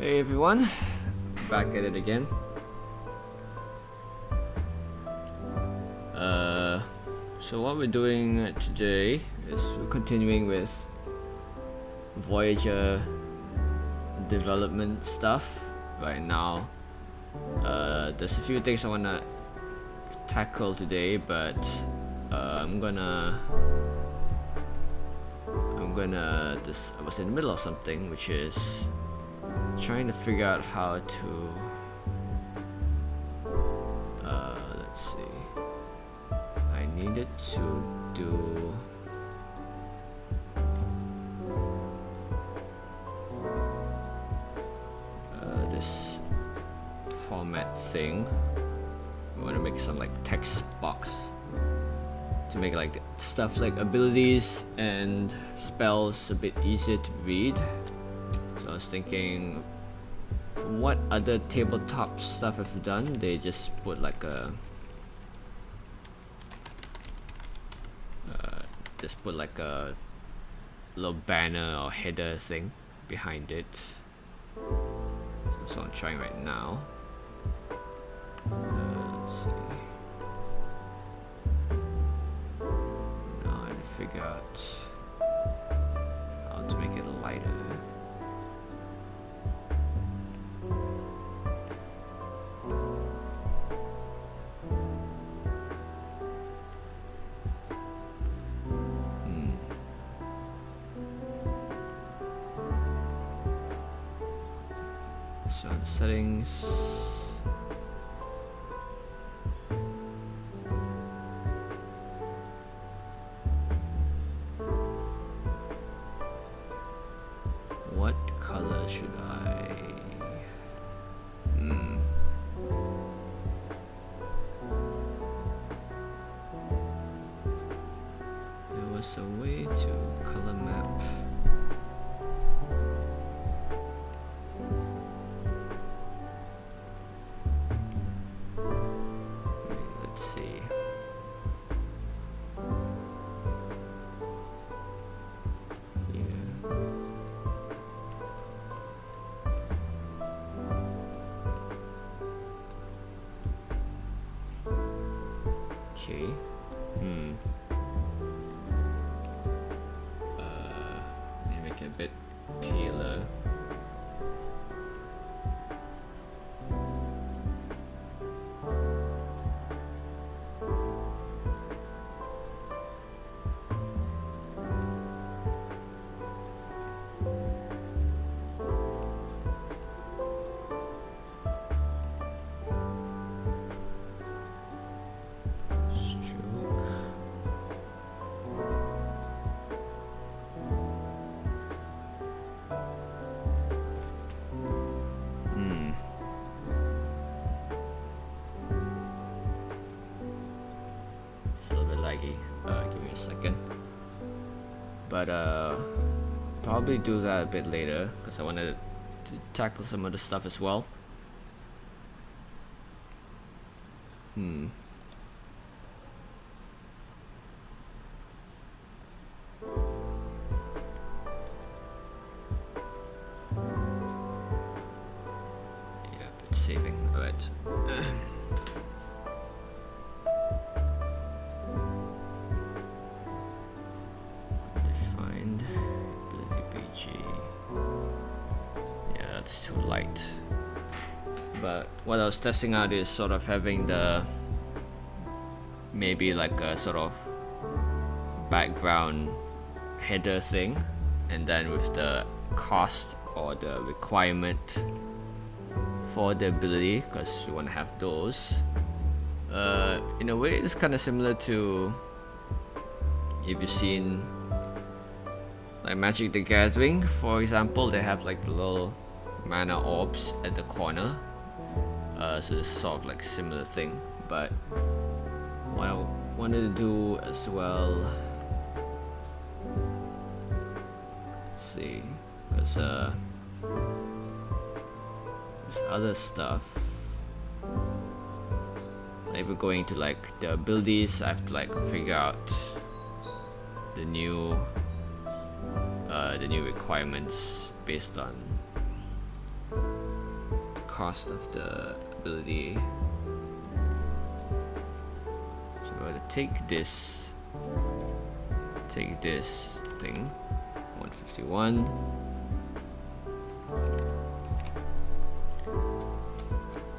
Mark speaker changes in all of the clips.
Speaker 1: Hey everyone, back at it again. So what we're doing today is we're continuing with Voyager development stuff right now. There's a few things I wanna tackle today, but I was in the middle of something, which is trying to figure out how to let's see, I needed to do this format thing. We want to make some like text box to make like stuff like abilities and spells a bit easier to read. So I was thinking, from what other tabletop stuff have done, they just put like a little banner or header thing behind it. So that's what I'm trying right now. Let's see. Now I need to figure out how to make it lighter. So the settings. What color should I? There was a way to color map. Let's see. Okay. Let me make it a bit paler. Give me a second, but probably do that a bit later because I wanted to tackle some other stuff as well. Yeah, but saving. All right. It's too light, but what I was testing out is sort of having the maybe like a sort of background header thing, and then with the cost or the requirement for the ability, because we want to have those. In a way, it's kind of similar to if you've seen like Magic the Gathering, for example. They have like the little mana orbs at the corner, so it's sort of like a similar thing. But what I wanted to do as well, let's see, because there's other stuff. Like we're going to like the abilities, I have to like figure out the new requirements based on cost of the ability. So I'm going to take this thing, 151.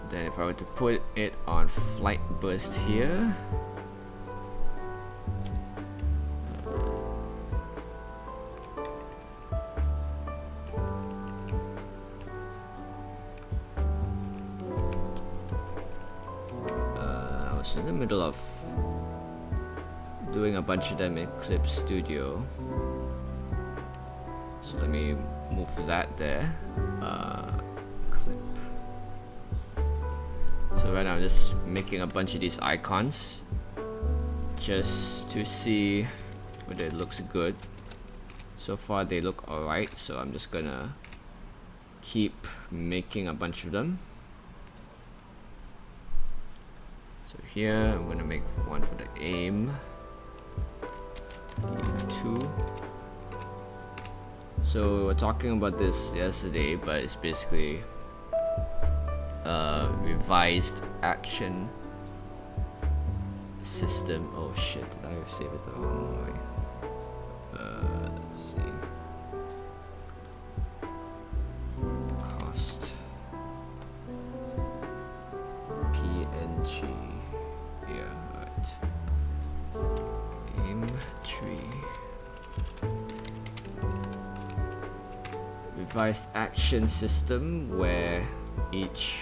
Speaker 1: Then if I were to put it on flight burst here, I was in the middle of doing a bunch of them in Clip Studio, so let me move that there. Clip. So right now I'm just making a bunch of these icons just to see whether it looks good. So far they look alright, so I'm just gonna keep making a bunch of them. So here I'm gonna make one for the aim 2. So we were talking about this yesterday, but it's basically revised action system. Oh shit, did I save it the wrong way? Let's see. Cost PNG. Yeah, alright. Aim tree. Revised action system, where each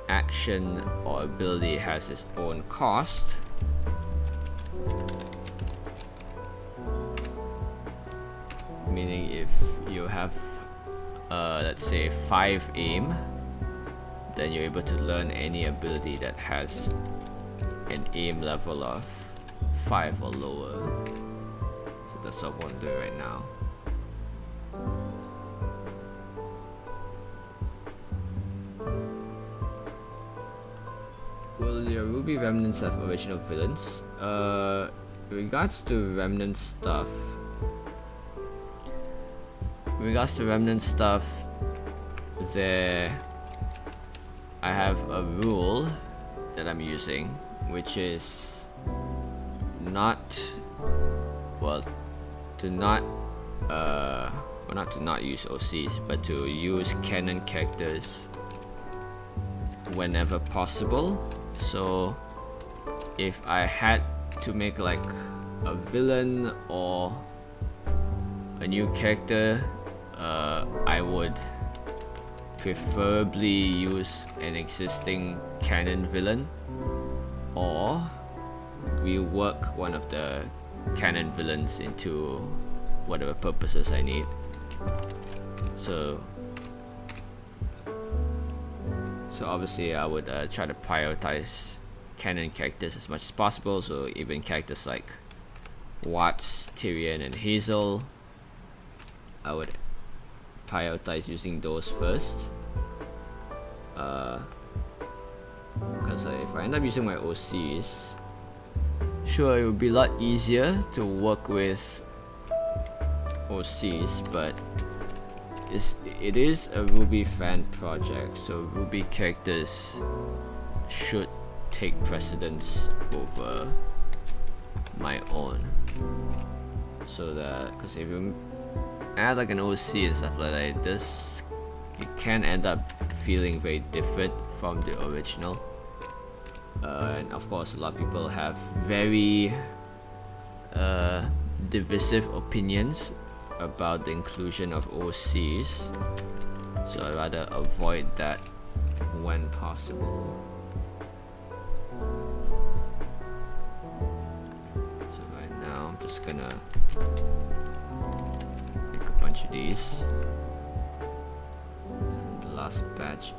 Speaker 1: action or ability has its own cost. Meaning if you have let's say 5 aim, then you're able to learn any ability that has an aim level of 5 or lower. So that's what I'm doing right now. Will your Ruby remnants have original villains? In regards to remnant stuff, there I have a rule that I'm using, which is not to not use OCs, but to use canon characters whenever possible. So if I had to make like a villain or a new character, I would preferably use an existing canon villain or rework one of the canon villains into whatever purposes I need. So obviously I would try to prioritize canon characters as much as possible, so even characters like Watts, Tyrion and Hazel, I would prioritize using those first, because if I end up using my OCs, sure, it would be a lot easier to work with OCs, but it is a Ruby fan project, so Ruby characters should take precedence over my own. So that, because if you add like an OC and stuff like that, it can end up feeling very different from the original. And of course, a lot of people have very divisive opinions about the inclusion of OCs, so I'd rather avoid that when possible. So right now I'm just gonna make a bunch of these, and the last batch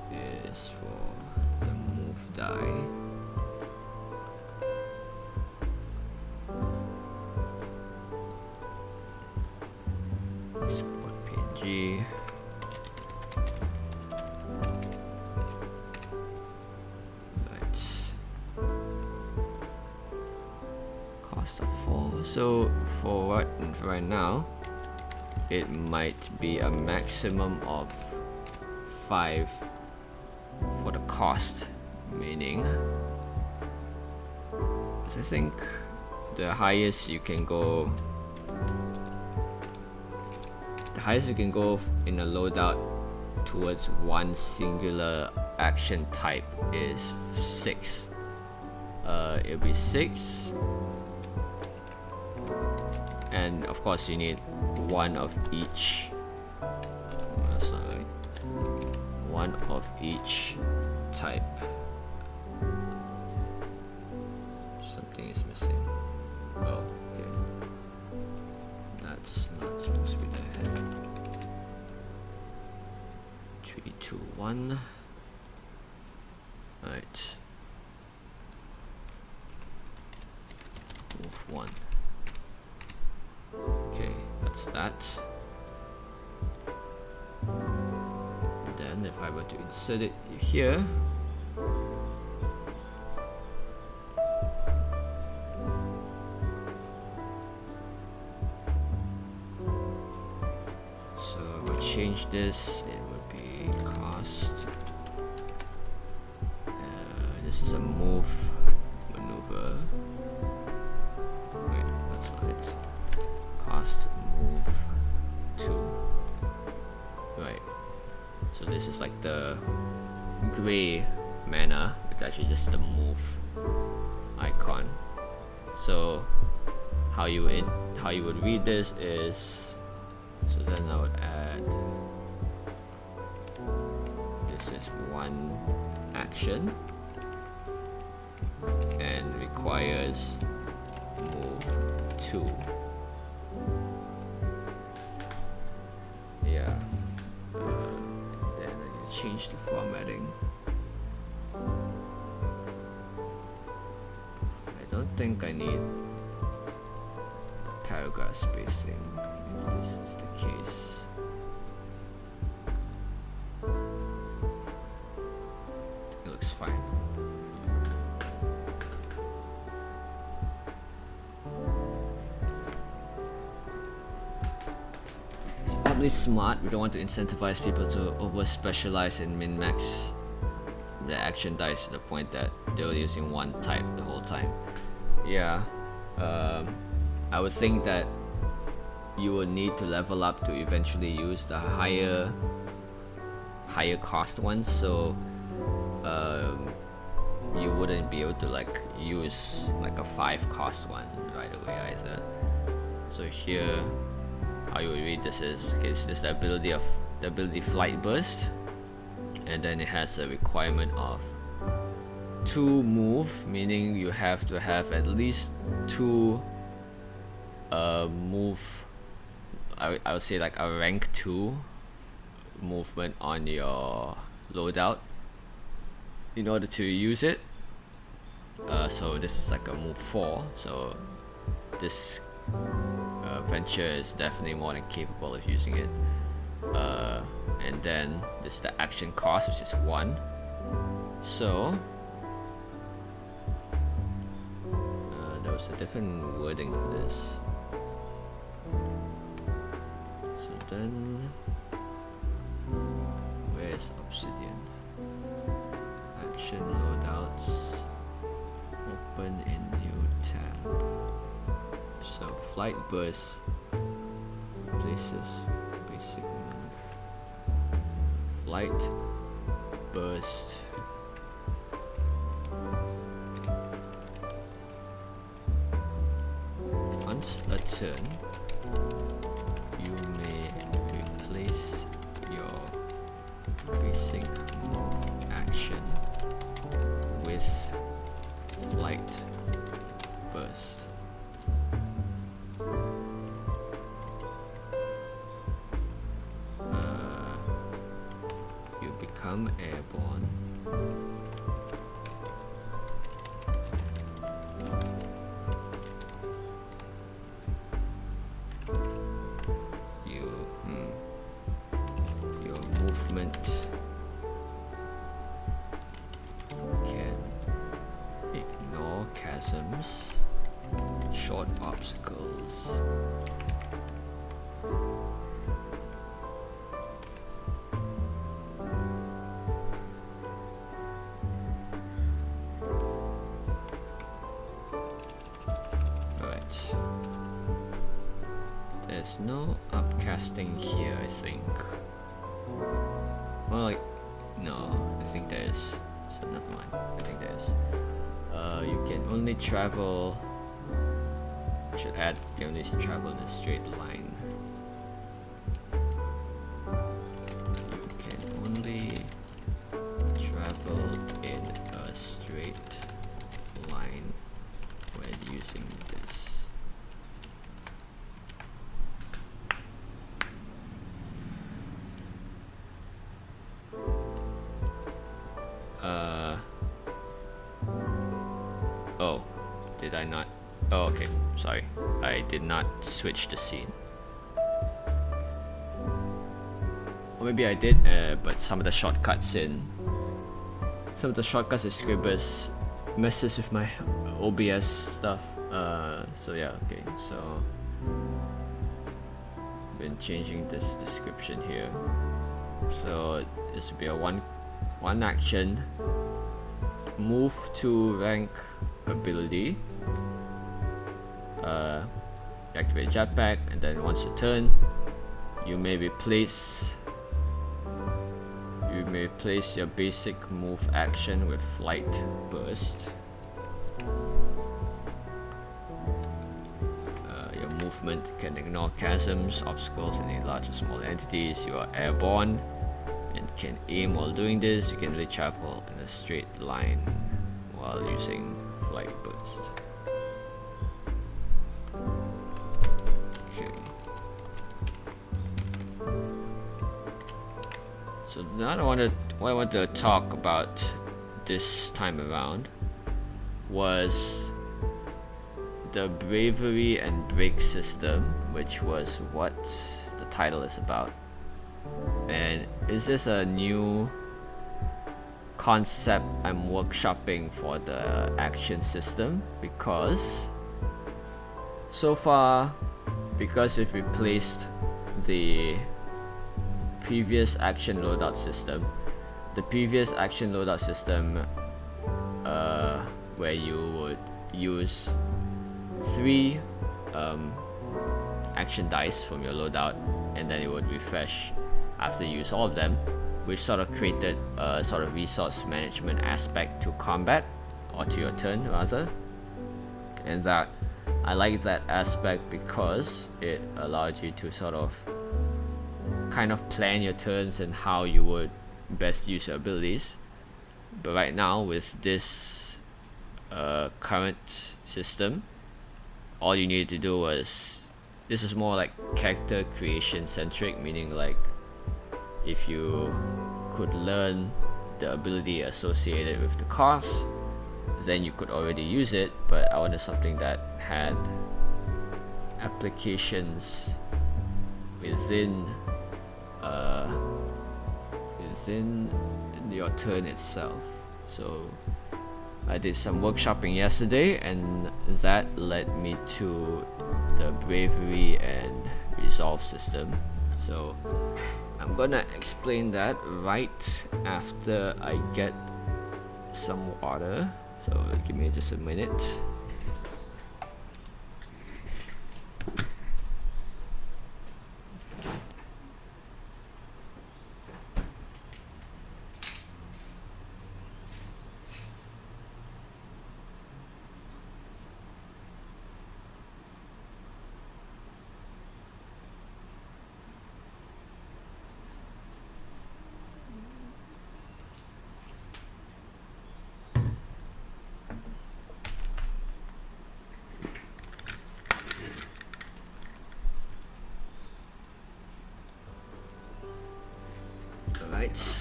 Speaker 1: is for the move die. Export PNG. Right. Cost of 4. So for right now, it might be a maximum of 5 for the cost, meaning, I think the highest you can go in a loadout towards one singular action type is 6. It'll be 6, and of course you need one of each. That's not right. One of each type. Something is missing. Oh, okay. That's not supposed to be there. 3, 2, 1. Alright. Move 1. Okay, that's that. And then if I were to insert it here, so if I change this, it would be cost. This is a move maneuver. Wait, that's not it. Cost move 2. Right. So this is like the gray mana. It's actually just the move icon. So how you would read this is, so then I would add, this is one action and requires move 2. Yeah. Then I need to change the formatting. I don't think I need paragraph spacing if this is the case. It looks fine. Probably smart. We don't want to incentivize people to over specialize and min-max the action dice to the point that they're using one type the whole time. Yeah, I would think that you will need to level up to eventually use the higher cost ones, so you wouldn't be able to like use like a 5 cost one right away either. So here, how you would read this is, okay, so this is the ability flight burst, and then it has a requirement of 2 move, meaning you have to have at least 2 move, I would say like a rank 2 movement on your loadout in order to use it. So this is like a move 4, so this venture is definitely more than capable of using it. And then this is the action cost, which is 1. So there was a different wording for this. So then, where is Obsidian? Action loadouts. Open in new tab. So flight burst places basic move. Flight burst. Once a turn, you may replace your basic move action with flight burst. You become airborne. Your movement can ignore chasms, short obstacles. there's no upcasting here, I think. Well, no, I think there is. So never mind. I think there is. You can only travel. I should add. You can only travel in a straight line. You can only travel in a straight line when using this. Oh, did I not? Oh, okay, sorry. I did not switch the scene. Or maybe I did, but some of the shortcuts in Scribbers messes with my OBS stuff. So yeah, okay, so been changing this description here. So this will be a one action move to rank ability. Activate jetpack, and then once a turn, you may replace your basic move action with flight burst. Your movement can ignore chasms, obstacles, any large or small entities. You are airborne and can aim while doing this. You can really travel in a straight line while using flight burst. Okay. So now what I want to talk about this time around was the Bravery and Break system, which was what the title is about. And is this a new concept I'm workshopping for the action system? Because so far, because we've replaced the previous action loadout system, where you would use 3 action dice from your loadout, and then it would refresh after you use all of them, which sort of created a sort of resource management aspect to combat, or to your turn rather. And that I like that aspect because it allowed you to sort of kind of plan your turns and how you would best use your abilities. But right now with this current system, all you needed to do was, this is more like character creation centric, meaning like if you could learn the ability associated with the cost, then you could already use it. But I wanted something that had applications within your turn itself. So I did some workshopping yesterday, and that led me to the Bravery and Resolve system. So I'm gonna explain that right after I get some water. So give me just a minute. Alright.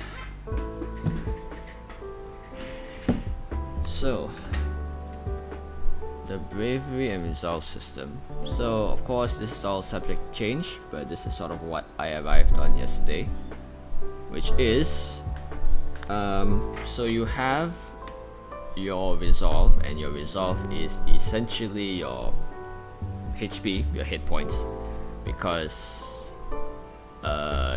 Speaker 1: So the Bravery and Resolve system. So of course this is all subject to change, but this is sort of what I arrived on yesterday, which is so you have your Resolve, and your Resolve is essentially your HP, your hit points, because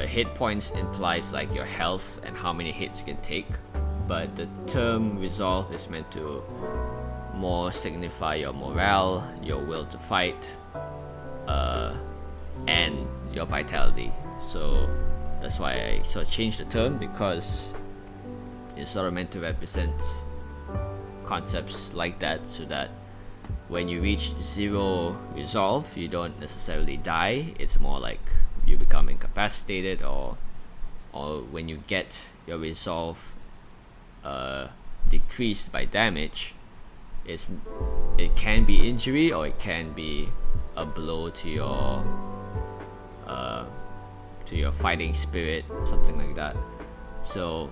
Speaker 1: hit points implies like your health and how many hits you can take, but the term Resolve is meant to more signify your morale, your will to fight, and your vitality. So that's why I sort of changed the term, because it's sort of meant to represent concepts like that, so that when you reach 0 resolve, you don't necessarily die. It's more like you become incapacitated, or when you get your resolve decreased by damage, it can be injury, or it can be a blow to your fighting spirit, something like that. So,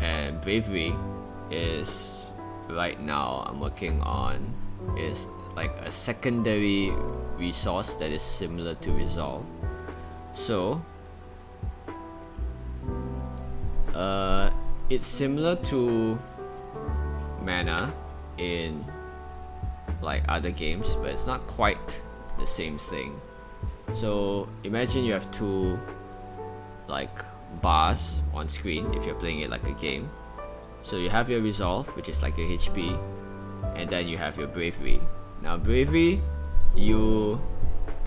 Speaker 1: and bravery is, right now I'm working on, is like a secondary resource that is similar to resolve. So it's similar to mana in like other games, but it's not quite the same thing. So imagine you have 2 like bars on screen if you're playing it like a game. So you have your resolve, which is like your HP, and then you have your bravery. Now bravery,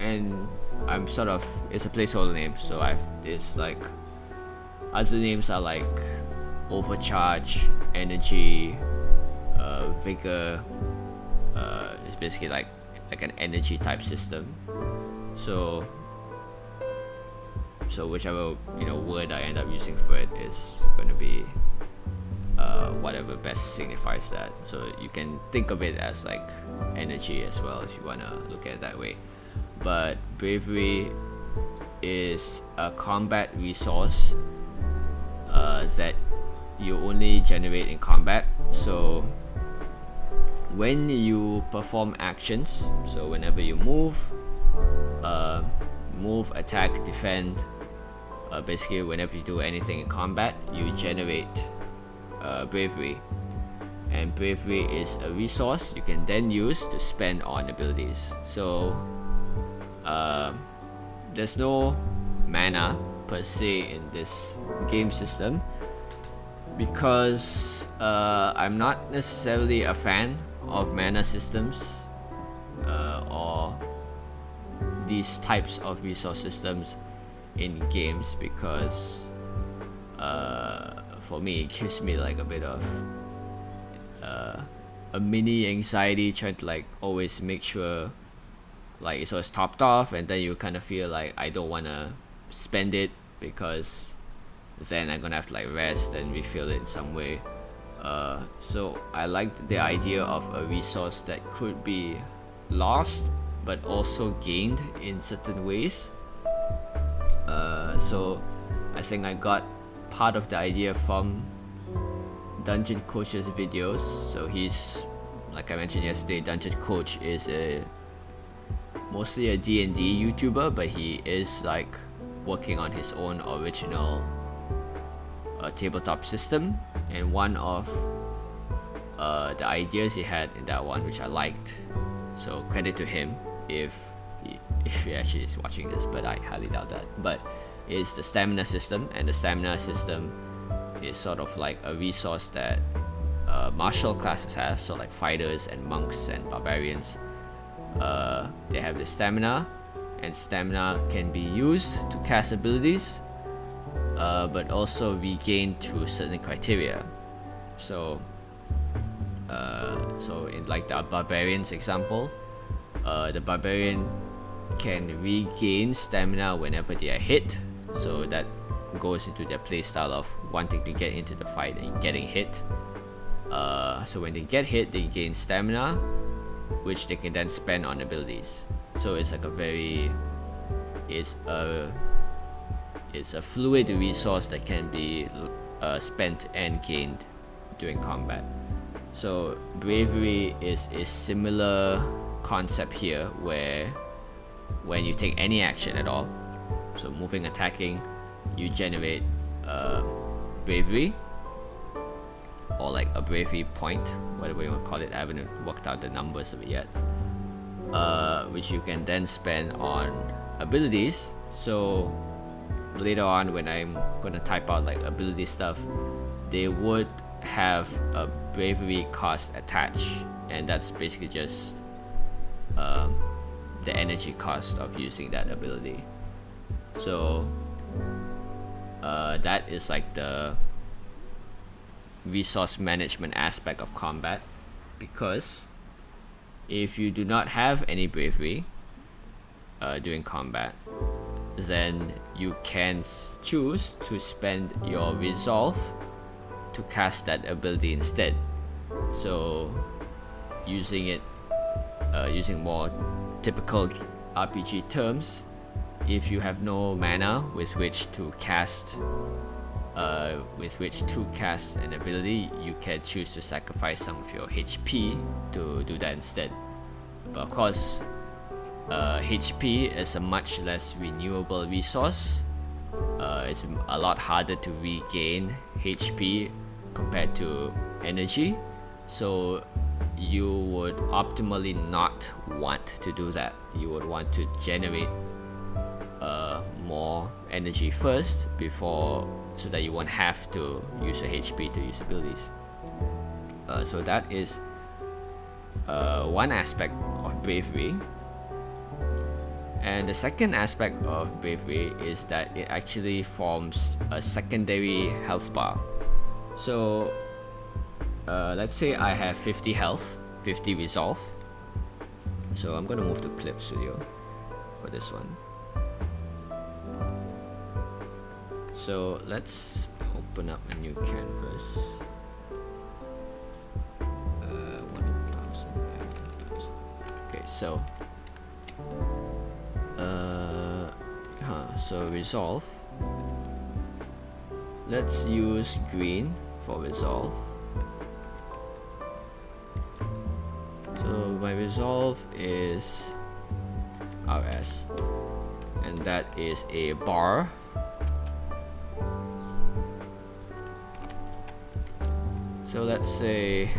Speaker 1: I'm sort of, it's a placeholder name, so it's like, other names are like overcharge, energy, vigor. It's basically like an energy type system. So whichever word I end up using for it is going to be whatever best signifies that. So you can think of it as like energy as well, if you want to look at it that way. But bravery is a combat resource that you only generate in combat. So when you perform actions, so whenever you move, attack, defend, basically whenever you do anything in combat, you generate bravery. And bravery is a resource you can then use to spend on abilities. So there's no mana per se in this game system, because I'm not necessarily a fan of mana systems or these types of resource systems in games, because for me it gives me like a bit of a mini anxiety, trying to like always make sure like it's always topped off, and then you kind of feel like I don't want to spend it, because then I'm gonna have to like rest and refill it in some way. So I liked the idea of a resource that could be lost but also gained in certain ways. So I think I got part of the idea from Dungeon Coach's videos. So he's, like I mentioned yesterday, Dungeon Coach is mostly a D&D YouTuber, but he is like working on his own original tabletop system, and one of the ideas he had in that one, which I liked, so credit to him if he actually is watching this, but I highly doubt that, but is the stamina system. And the stamina system is sort of like a resource that martial classes have, so like fighters and monks and barbarians. They have the stamina, and stamina can be used to cast abilities, but also regained through certain criteria. So in like the barbarian's example, the barbarian can regain stamina whenever they are hit, so that goes into their playstyle of wanting to get into the fight and getting hit. So when they get hit, they gain stamina, which they can then spend on abilities. So it's like it's a fluid resource that can be spent and gained during combat. So bravery is a similar concept here, where when you take any action at all, so moving, attacking, you generate bravery, or like a bravery point, whatever you want to call it. I haven't worked out the numbers of it yet, which you can then spend on abilities. So later on, when I'm gonna type out like ability stuff, they would have a bravery cost attached, and that's basically just the energy cost of using that ability. So that is like the resource management aspect of combat, because if you do not have any bravery during combat, then you can choose to spend your resolve to cast that ability instead. So using more typical RPG terms, if you have no mana with which to cast an ability, you can choose to sacrifice some of your HP to do that instead. But of course, HP is a much less renewable resource. It's a lot harder to regain HP compared to energy, so you would optimally not want to do that. You would want to generate more energy first so that you won't have to use your HP to use abilities. So that is one aspect of bravery. And the second aspect of bravery is that it actually forms a secondary health bar. So let's say I have 50 health, 50 resolve. So I'm gonna move to Clip Studio for this one. So let's open up a new canvas. 1000. Okay, so so resolve. Let's use green for resolve. So my resolve is RS, and that is a bar. So let's say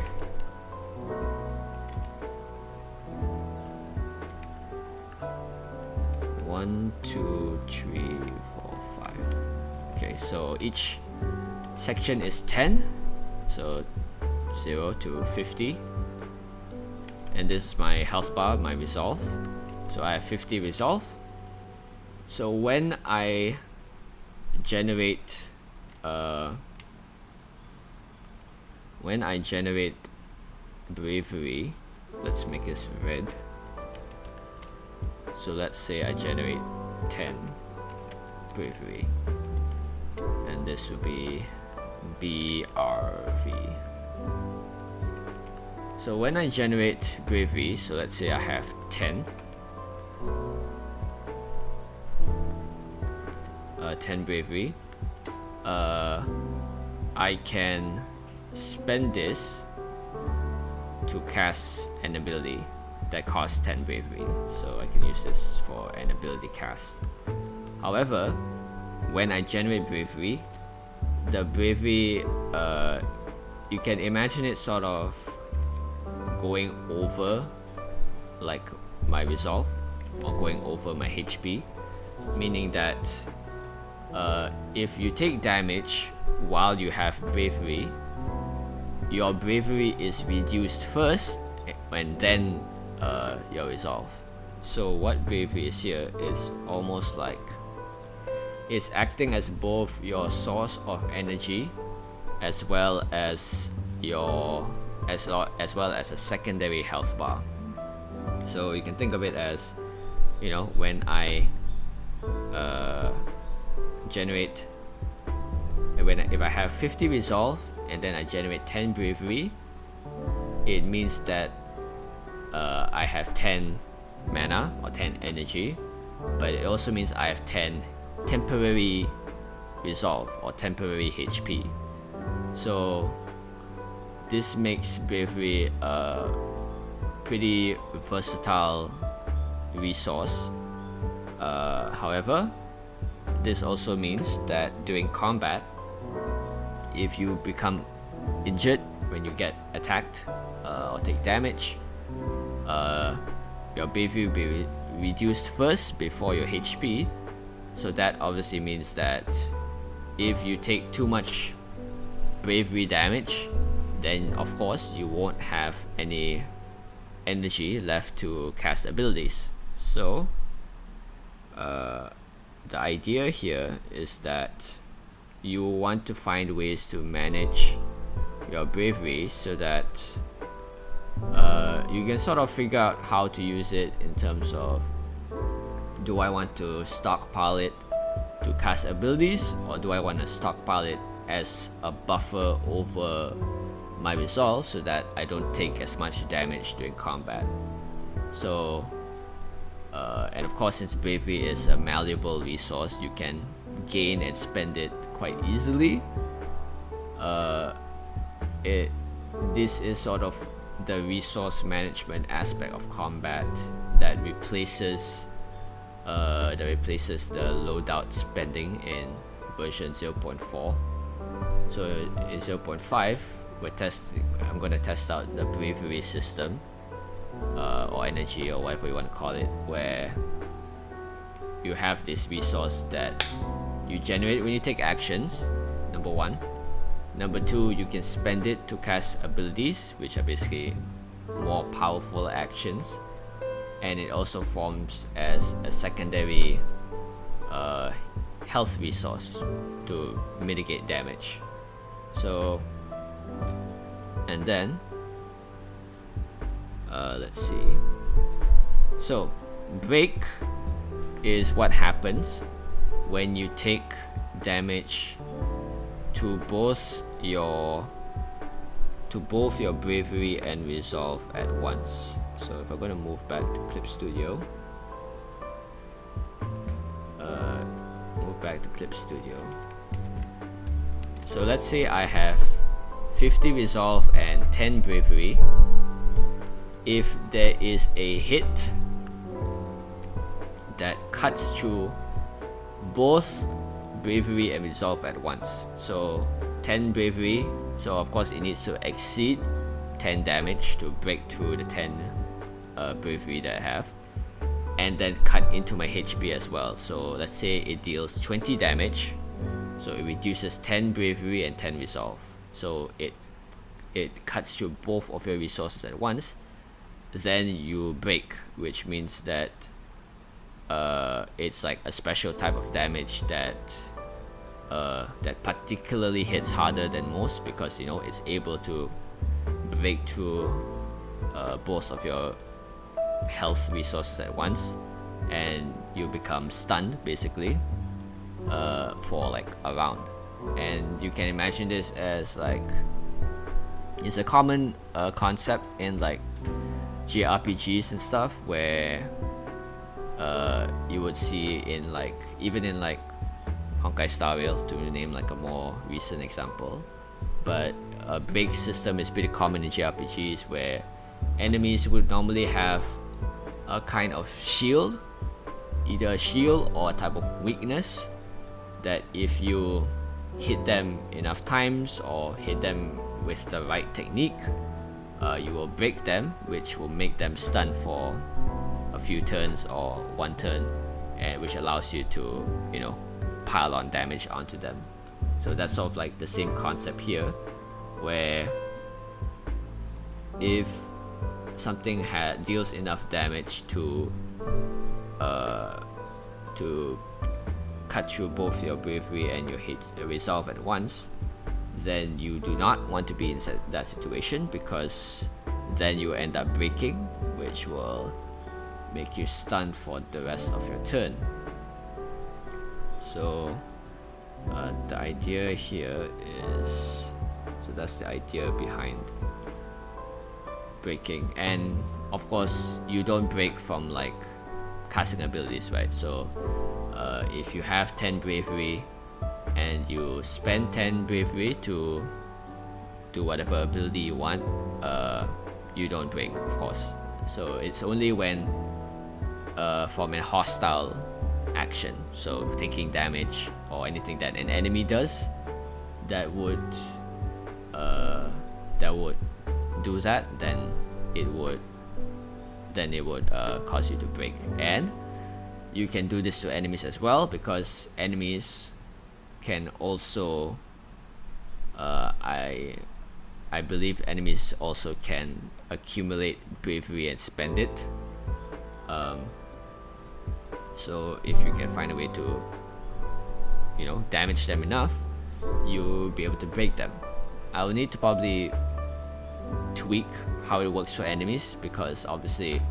Speaker 1: 1, 2, 3, 4, 5. Okay, so each section is 10, so 0 to 50, and this is my health bar, my resolve. So I have 50 resolve. So when I generate bravery, let's make this red. So let's say I generate 10 bravery, and this will be BRV. So when I generate bravery, so let's say I have 10 bravery, I can spend this to cast an ability that costs 10 bravery. So I can use this for an ability cast. However, when I generate bravery, the bravery, you can imagine it sort of going over like my resolve, or going over my HP, meaning that if you take damage while you have bravery, your bravery is reduced first and then your resolve. So what bravery is here is almost like it's acting as both your source of energy as well as a secondary health bar. So you can think of it as, you know, when I if I have 50 resolve and then I generate 10 bravery, it means that I have 10 mana or 10 energy, but it also means I have 10 temporary resolve or temporary HP. So this makes bravery a pretty versatile resource. However, this also means that during combat, if you become injured when you get attacked or take damage, your bravery will be reduced first before your HP. So that obviously means that if you take too much bravery damage, then of course you won't have any energy left to cast abilities. So the idea here is that you want to find ways to manage your bravery so that you can sort of figure out how to use it in terms of, do I want to stockpile it to cast abilities, or do I want to stockpile it as a buffer over my resolve so that I don't take as much damage during combat. So and of course, since bravery is a malleable resource, you can gain and spend it quite easily. This is sort of the resource management aspect of combat that replaces the loadout spending in version 0.4. So in 0.5, I'm going to test out the bravery system, or energy, or whatever you want to call it, where you have this resource that you generate when you take actions, number one. Number two, you can spend it to cast abilities, which are basically more powerful actions, and it also forms as a secondary health resource to mitigate damage. So, and then let's see. So, break is what happens when you take damage to both your bravery and resolve at once. So if I'm going to move back to Clip Studio, so let's say I have 50 resolve and 10 bravery. If there is a hit that cuts through both bravery and resolve at once, so 10 bravery, so of course it needs to exceed 10 damage to break through the 10 bravery that I have, and then cut into my HP as well. So let's say it deals 20 damage, so it reduces 10 bravery and 10 resolve, so it cuts through both of your resources at once. Then you break, which means that it's like a special type of damage that particularly hits harder than most, because it's able to break through both of your health resources at once, and you become stunned basically for like a round. And you can imagine this as like, it's a common concept in like JRPGs and stuff, where you would see in like, even in like Honkai Star Rail, to name like a more recent example. But a break system is pretty common in JRPGs, where enemies would normally have a kind of shield, either a shield or a type of weakness, that if you hit them enough times or hit them with the right technique, you will break them, which will make them stunned for a few turns or one turn, and which allows you to pile on damage onto them. So that's sort of like the same concept here, where if something deals enough damage to cut through both your bravery and your resolve at once, then you do not want to be in that situation, because then you end up breaking, which will make you stunned for the rest of your turn. So the idea here is, so that's the idea behind breaking. And of course you don't break from like casting abilities, right? So if you have 10 bravery and you spend 10 bravery to do whatever ability you want, you don't break, of course. So it's only when from a hostile action, so taking damage or anything that an enemy does, that would do that, then it would cause you to break. And you can do this to enemies as well, because enemies can also I believe enemies also can accumulate bravery and spend it. So if you can find a way to, you know, damage them enough, you'll be able to break them. I'll need to probably tweak how it works for enemies, because obviously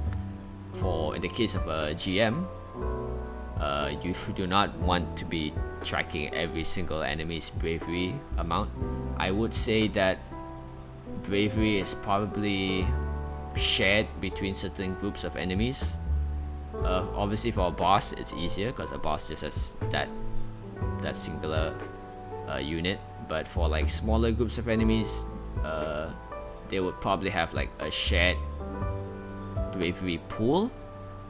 Speaker 1: in the case of a GM, you do not want to be tracking every single enemy's bravery amount. I would say that bravery is probably shared between certain groups of enemies. Obviously for a boss it's easier because a boss just has that singular unit, but for like smaller groups of enemies, they would probably have like a shared bravery pool,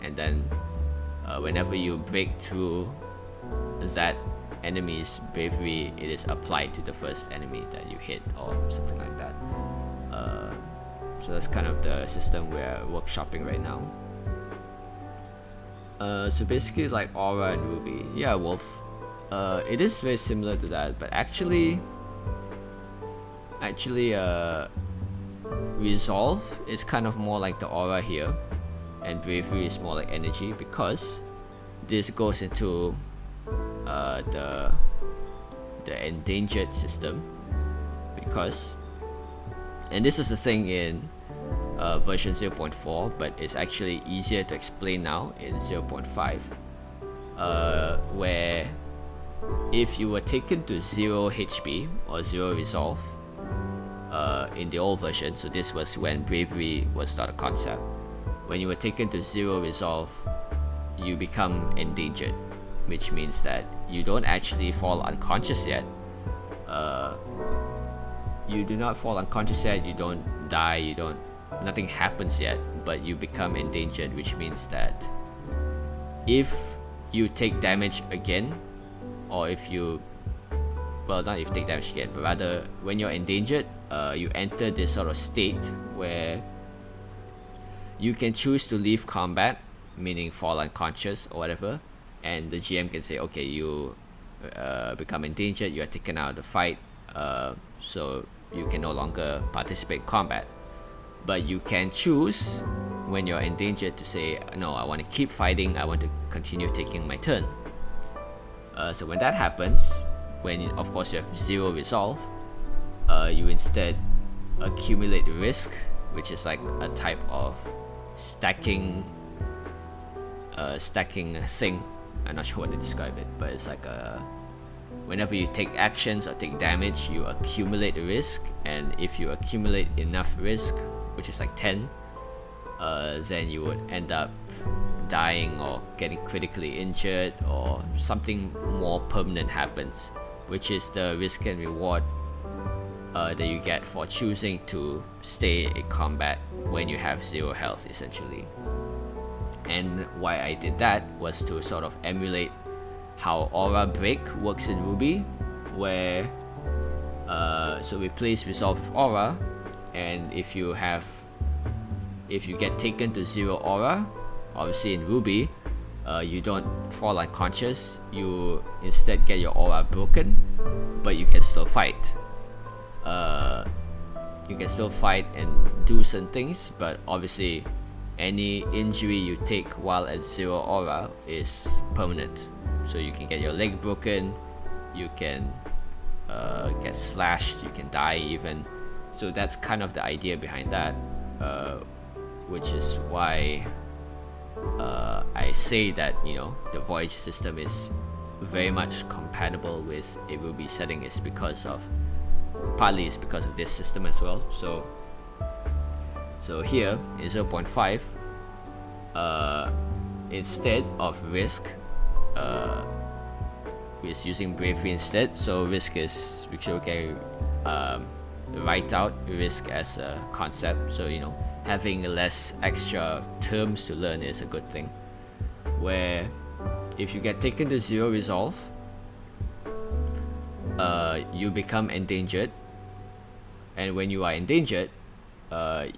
Speaker 1: and then whenever you break through that enemy's bravery, it is applied to the first enemy that you hit or something like that. So that's kind of the system we're workshopping right now. So basically like Aura and Ruby, yeah, Wolf, it is very similar to that, but actually Resolve is kind of more like the Aura here, and Bravery is more like Energy, because this goes into the endangered system, because, and this is a thing in version 0.4, but it's actually easier to explain now in 0.5, where if you were taken to 0 HP or 0 resolve in the old version, so this was when Bravery was not a concept, when you were taken to 0 resolve, you become endangered, which means that you don't actually fall unconscious yet. You do not fall unconscious yet, you don't die, nothing happens yet, but you become endangered, which means that if you take damage again, or if you, well, not if you take damage again, but rather when you're endangered, you enter this sort of state where you can choose to leave combat, meaning fall unconscious or whatever, and the GM can say, okay, you become endangered, you are taken out of the fight, so you can no longer participate in combat. But you can choose when you're endangered to say, no, I want to keep fighting, I want to continue taking my turn. So when that happens, when of course you have 0 resolve, you instead accumulate risk, which is like a type of stacking thing. I'm not sure what to describe it, but it's like whenever you take actions or take damage, you accumulate risk, and if you accumulate enough risk, which is like 10, then you would end up dying or getting critically injured, or something more permanent happens, which is the risk and reward that you get for choosing to stay in combat when you have 0 health, essentially. And why I did that was to sort of emulate how Aura Break works in Ruby, where so replace Resolve with Aura, and if you get taken to 0 Aura, obviously in Ruby, you don't fall unconscious, you instead get your Aura broken, but you can still fight. You can still fight and do certain things, but obviously any injury you take while at 0 Aura is permanent. So you can get your leg broken, you can get slashed, you can die even. So that's kind of the idea behind that, which is why I say that, you know, the Voyager system is very much compatible with a Ruby setting, is partly it's because of this system as well. So here in 0.5, instead of risk, we're using Bravery instead. So risk is, we can write out risk as a concept, so you know, having less extra terms to learn is a good thing. Where if you get taken to 0 resolve, you become endangered, and when you are endangered,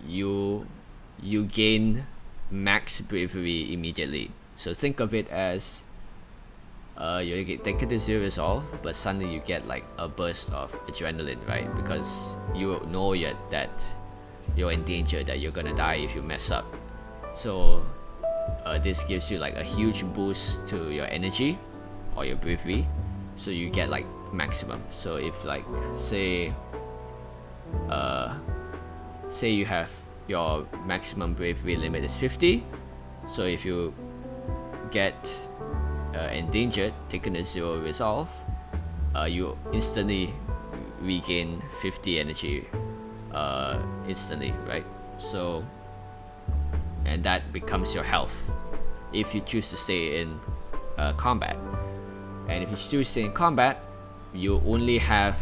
Speaker 1: you gain max bravery immediately. So think of it as you get taken to 0 resolve, but suddenly you get like a burst of adrenaline, right? Because you know that you're in danger, that you're gonna die if you mess up. So this gives you like a huge boost to your energy or your bravery, so you get like maximum. So if like say you have your maximum bravery limit is 50, so if you get endangered, taken to 0 resolve, you instantly regain 50 energy instantly, right? So, and that becomes your health if you choose to stay in combat. And if you choose to stay in combat, you only have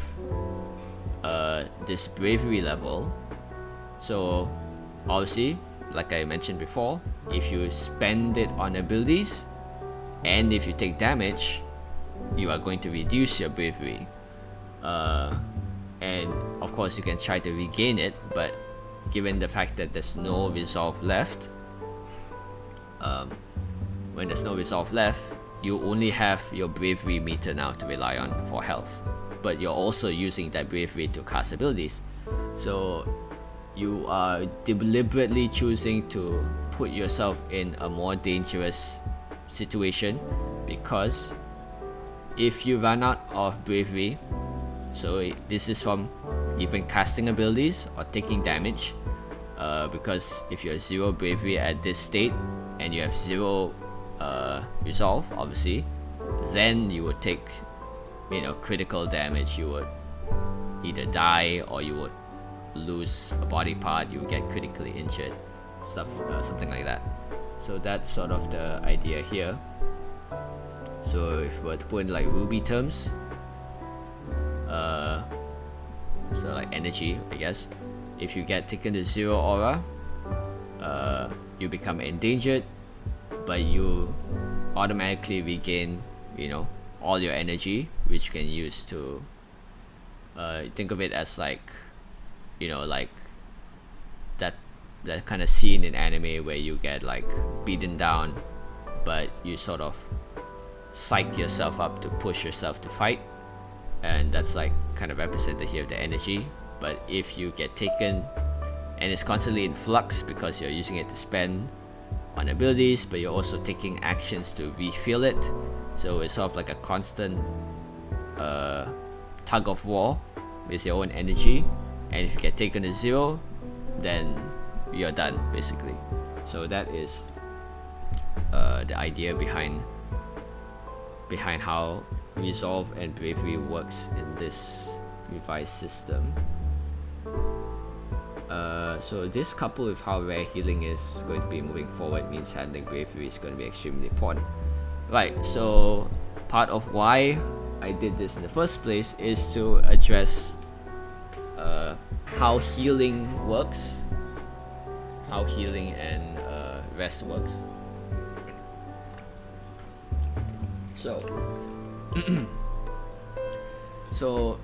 Speaker 1: this bravery level. So obviously, like I mentioned before, if you spend it on abilities and if you take damage, you are going to reduce your bravery. And of course you can try to regain it, but given the fact that there's no resolve left, when there's no resolve left, you only have your bravery meter now to rely on for health, but you're also using that bravery to cast abilities. So you are deliberately choosing to put yourself in a more dangerous situation, because if you run out of bravery, so this is from even casting abilities or taking damage, because if you have 0 bravery at this state and you have 0 resolve, obviously, then you would take, critical damage. You would either die or you would lose a body part, you would get critically injured, something like that. So that's sort of the idea here. So if we were to put in like Ruby terms, so like energy, I guess, if you get taken to 0 aura, you become endangered, but you automatically regain, all your energy, which you can use to think of it as like, like that kind of scene in anime where you get like beaten down, but you sort of psych yourself up to push yourself to fight, and that's like kind of represented here with the energy. But if you get taken and it's constantly in flux because you're using it to spend on abilities, but you're also taking actions to refill it, so it's sort of like a constant tug of war with your own energy. And if you get taken to 0, then you're done, basically. So that is the idea behind how resolve and bravery works in this revised system. So this, coupled with how rare healing is going to be moving forward, means handling bravery is going to be extremely important. Right, so part of why I did this in the first place is to address how healing works, how healing and rest works. So so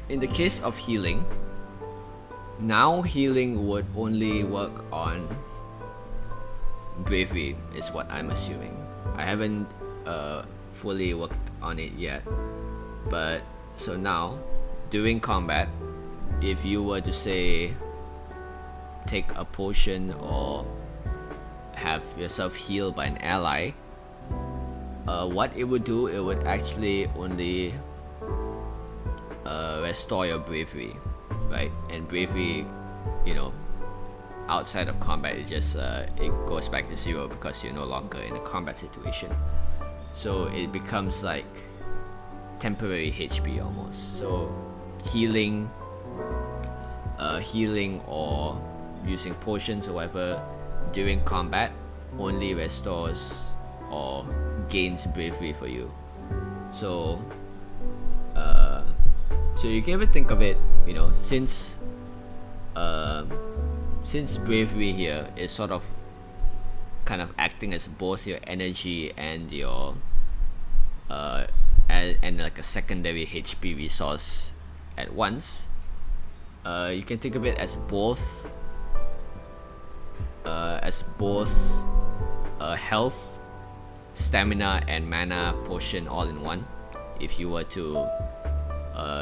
Speaker 1: in the case of healing, now healing would only work on bravery, is what I'm assuming. I haven't fully worked on it yet, but so now during combat, if you were to say take a potion or have yourself healed by an ally, what it would do, it would actually only restore your bravery, right? And bravery, outside of combat, it just it goes back to 0 because you're no longer in a combat situation. So it becomes like temporary HP almost. So healing or using potions or whatever during combat only restores or gains bravery for you. So you can even think of it, since bravery here is sort of kind of acting as both your energy and your and like a secondary HP resource at once, you can think of it as both health, stamina and mana potion all in one, if you were to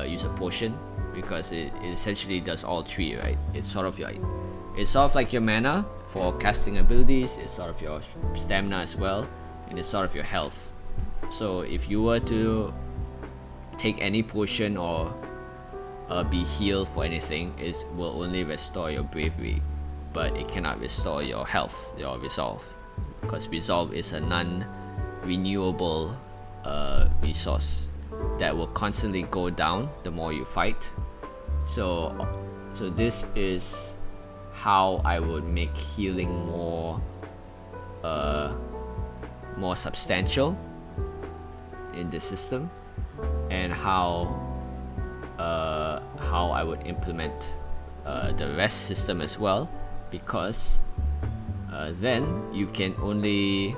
Speaker 1: use a potion, because it essentially does all three, right? It's sort of like it's sort of like your mana for casting abilities, it's sort of your stamina as well, and it's sort of your health. So if you were to take any potion or be healed for anything, it will only restore your bravery, but it cannot restore your health, your resolve, because resolve is a non-renewable resource that will constantly go down the more you fight. So this is how I would make healing more substantial in the system, and how I would implement the rest system as well, because then you can only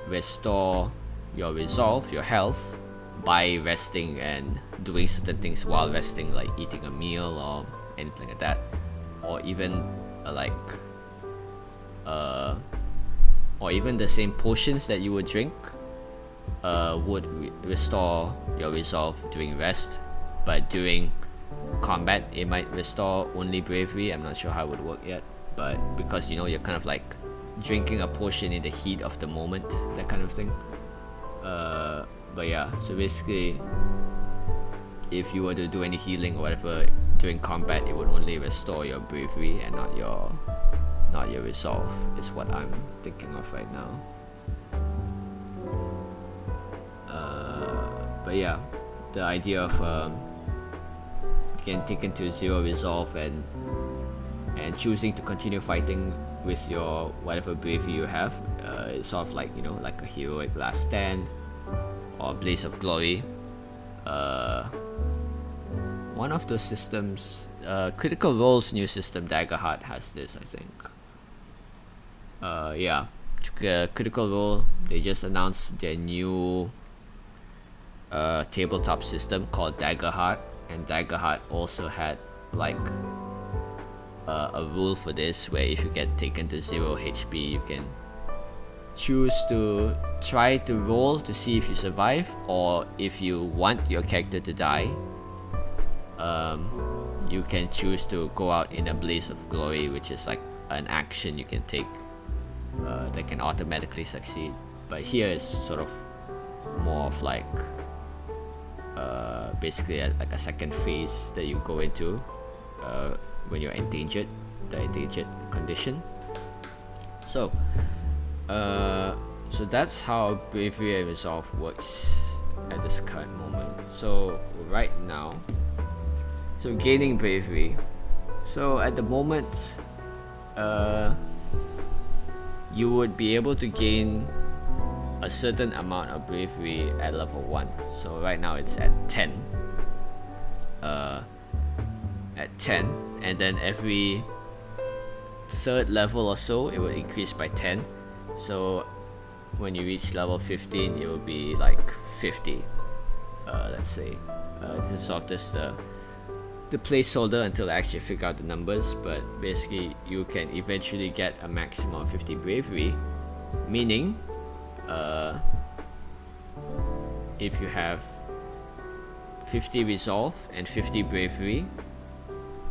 Speaker 1: restore your resolve, your health, by resting and doing certain things while resting, like eating a meal or anything like that, or even or even the same potions that you would drink would restore your resolve during rest, but during combat it might restore only bravery. I'm not sure how it would work yet, but because you're kind of like drinking a potion in the heat of the moment, that kind of thing. But yeah, so basically if you were to do any healing or whatever during combat, it would only restore your bravery and not your resolve, is what I'm thinking of right now. But yeah, the idea of getting taken to 0 resolve and choosing to continue fighting with your whatever bravery you have, it's sort of like like a heroic last stand or blaze of glory. One of those systems, Critical Role's new system, Daggerheart, has this, I think. Yeah, Critical Role, they just announced their new tabletop system called Daggerheart, and Daggerheart also had like a rule for this, where if you get taken to 0 HP, you can choose to try to roll to see if you survive, or if you want your character to die, you can choose to go out in a blaze of glory, which is like an action you can take that can automatically succeed. But here is sort of more of like basically like a second phase that you go into when you're endangered, the endangered condition. So that's how bravery and resolve works at this current moment. So right now, so gaining bravery. So at the moment, you would be able to gain a certain amount of bravery at level 1. So right now it's at 10. At 10, and then every third level or so it will increase by 10. So when you reach level 15, it will be like 50. Let's say this is sort of just the placeholder until I actually figure out the numbers, but basically you can eventually get a maximum of 50 bravery, meaning if you have 50 resolve and 50 bravery,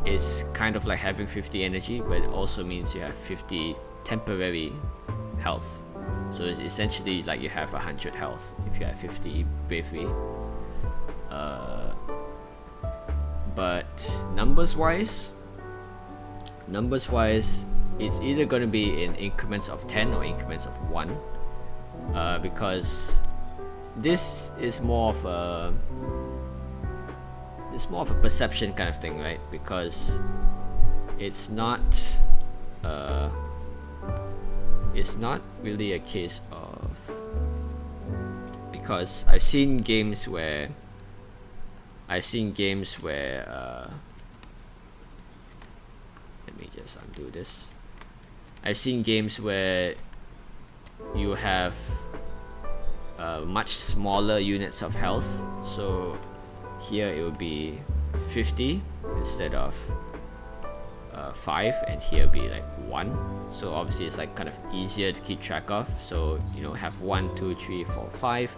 Speaker 1: it's kind of like having 50 energy, but it also means you have 50 temporary health. So it's essentially like you have 100 health if you have 50 bravery. But numbers wise, it's either going to be in increments of 10 or increments of 1, because this is more of a perception kind of thing, right? Because it's not really a case of, because I've seen games where let me just undo this. I've seen games where you have much smaller units of health. So here it will be 50 instead of 5, and here be like 1. So obviously it's like kind of easier to keep track of. So have 1, 2, 3, 4, 5,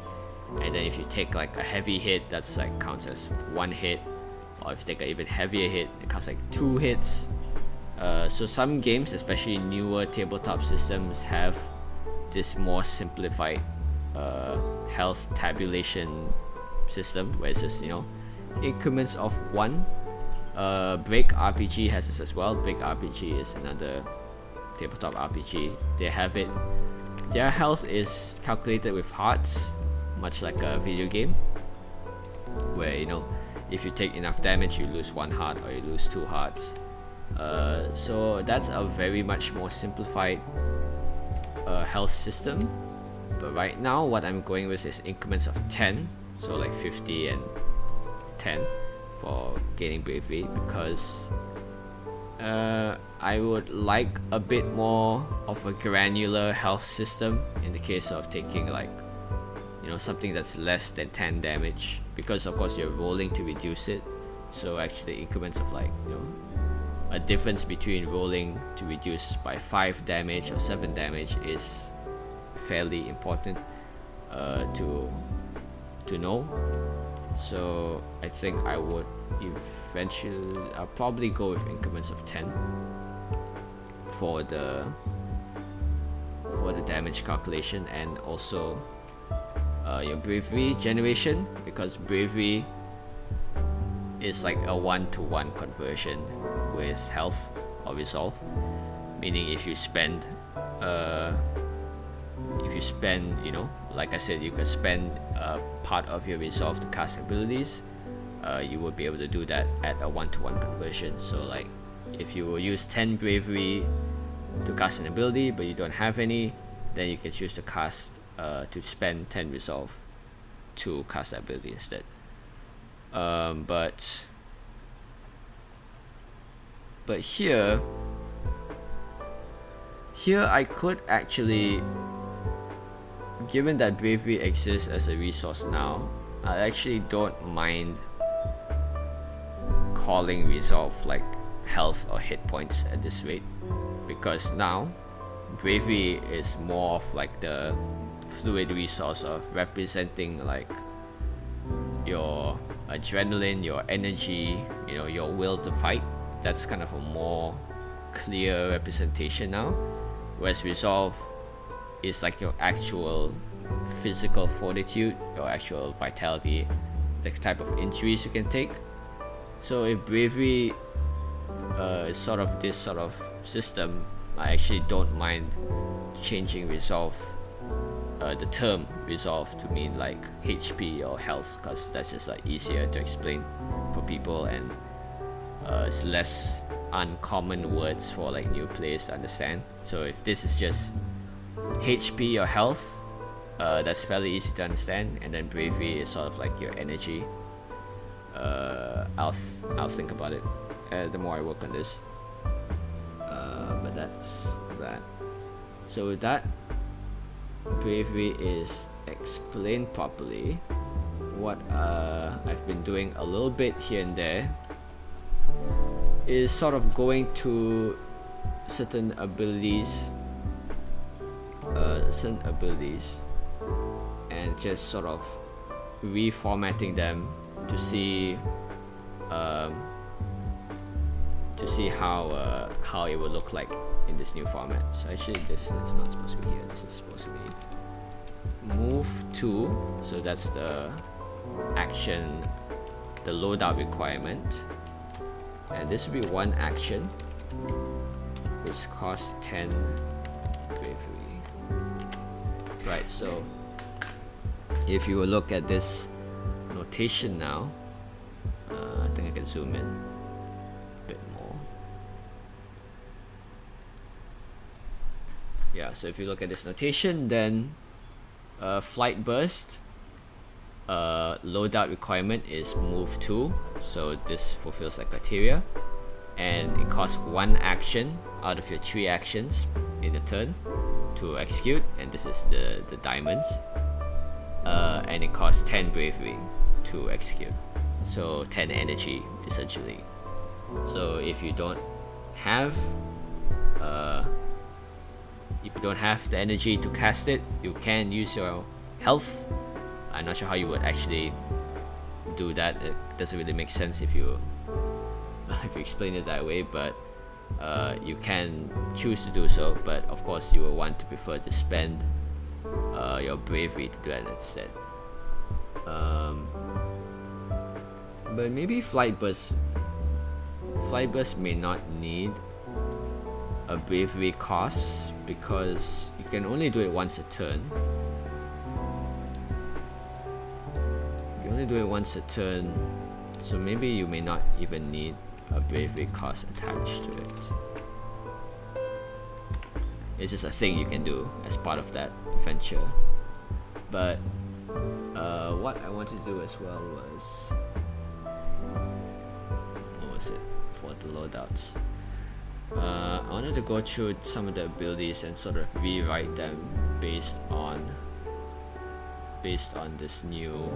Speaker 1: and then if you take like a heavy hit, that's like counts as 1 hit, or if you take an even heavier hit, it counts like 2 hits. So some games, especially newer tabletop systems, have this more simplified health tabulation system where it's just, you know, increments of 1. Break RPG has this as well. Break RPG is another tabletop RPG. They have it. Their health is calculated with hearts, much like a video game, where, you know, if you take enough damage, you lose 1 heart or you lose 2 hearts. So that's a very much more simplified health system. But right now, what I'm going with is increments of 10, so like 50 and 10 for gaining bravery, because I would like a bit more of a granular health system in the case of taking, like, you know, something that's less than 10 damage, because of course you're rolling to reduce it. So actually increments of, like, you know, a difference between rolling to reduce by 5 damage or 7 damage is fairly important to know. So I think I would eventually, I'll probably go with increments of 10 for the damage calculation, and also your bravery generation, because bravery is like a 1-to-1 conversion with health or resolve, meaning if you spend you know, like I said, you can spend part of your resolve to cast abilities, you will be able to do that at a 1-to-1 conversion. So like if you will use 10 bravery to cast an ability but you don't have any, then you can choose to cast to spend 10 resolve to cast that ability instead. But here I could actually, given that bravery exists as a resource now, I actually don't mind calling resolve like health or hit points at this rate, because now bravery is more of like the fluid resource of representing like your adrenaline, your energy, you know, your will to fight. That's kind of a more clear representation now, whereas resolve is like your actual physical fortitude, your actual vitality, the type of injuries you can take. So if bravery is sort of this sort of system, I actually don't mind changing resolve, the term resolve, to mean like HP or health, because that's just like easier to explain for people, and it's less uncommon words for like new players to understand. So if this is just HP or health, that's fairly easy to understand, and then bravery is sort of like your energy. I'll think about it the more I work on this. But that's that. So with that, bravery is explained properly. What I've been doing a little bit here and there is sort of going to certain abilities and just sort of reformatting them to see how it will look like in this new format. So actually this is not supposed to be here, this is supposed to be move to, so that's the action, the loadout requirement, and this will be one action which costs 10 bravery. Right, so if you will look at this notation now, I think I can zoom in a bit more. Yeah, so if you look at this notation, then flight burst, loadout requirement is move 2, so this fulfills that criteria, and it costs 1 action out of your 3 actions in a turn to execute, and this is the diamonds, and it costs 10 bravery to execute, so 10 energy essentially. So if you don't have the energy to cast it, you can use your health. I'm not sure how you would actually do that. It doesn't really make sense if you explain it that way, but you can choose to do so, but of course you will want to prefer to spend your bravery to do that instead. But maybe flight burst may not need a bravery cost because you can only do it once a turn. You only do it once a turn, so maybe you may not even need a bravery cost attached to it. It's just a thing you can do as part of that adventure. But what I wanted to do as well was, what was it for the loadouts? I wanted to go through some of the abilities and sort of rewrite them based on this new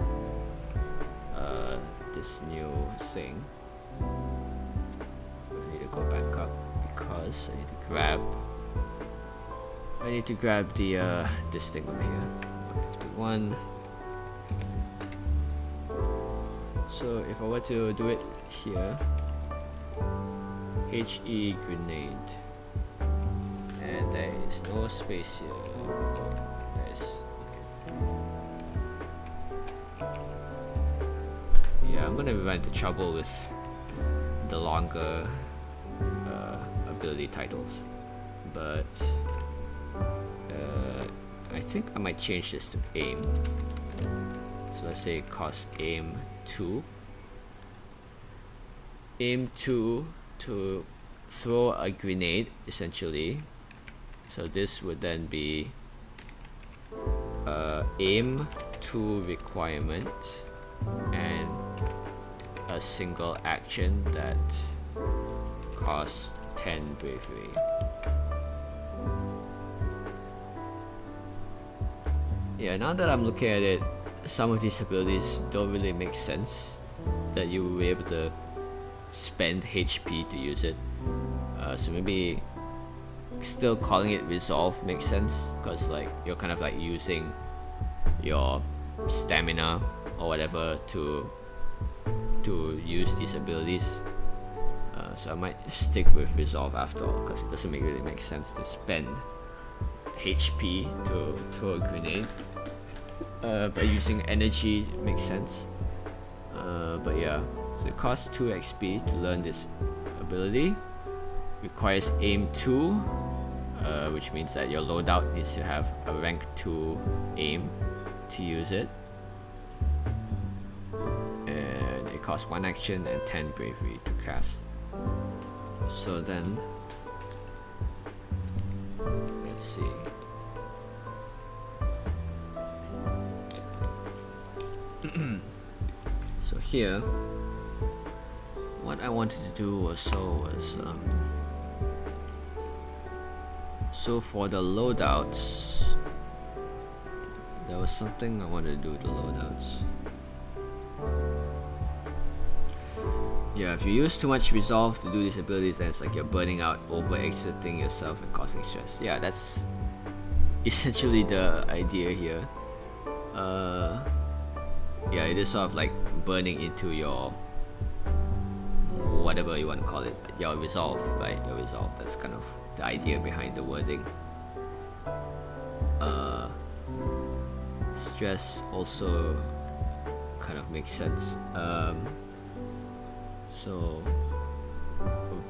Speaker 1: thing. I need to go back up because I need to grab the this thing over here. 151. So if I were to do it here, HE grenade, and there is no space here. There is. Okay. Yeah, I'm gonna run into trouble with the longer ability titles, but I think I might change this to aim. So let's say it costs aim 2. Aim 2 to throw a grenade essentially. So this would then be aim 2 requirement and a single action that costs 10 bravery. Yeah, now that I'm looking at it, some of these abilities don't really make sense that you will be able to spend HP to use it. So maybe still calling it resolve makes sense, because like you're kind of like using your stamina or whatever to use these abilities. So I might stick with resolve after all, because it doesn't really make sense to spend HP to throw a grenade. But using energy makes sense. But yeah, so it costs 2 XP to learn this ability. Requires aim 2, which means that your loadout needs to have a rank 2 aim to use it. And it costs 1 action and 10 bravery to cast. So then, let's see. So here, what I wanted to do was so for the loadouts, there was something I wanted to do with the loadouts. Yeah, if you use too much resolve to do these abilities, then it's like you're burning out, overexerting yourself and causing stress. Yeah, that's essentially the idea here. Yeah, it is sort of like burning into your whatever you want to call it, your resolve, right? Your resolve. That's kind of the idea behind the wording. Stress also kind of makes sense. So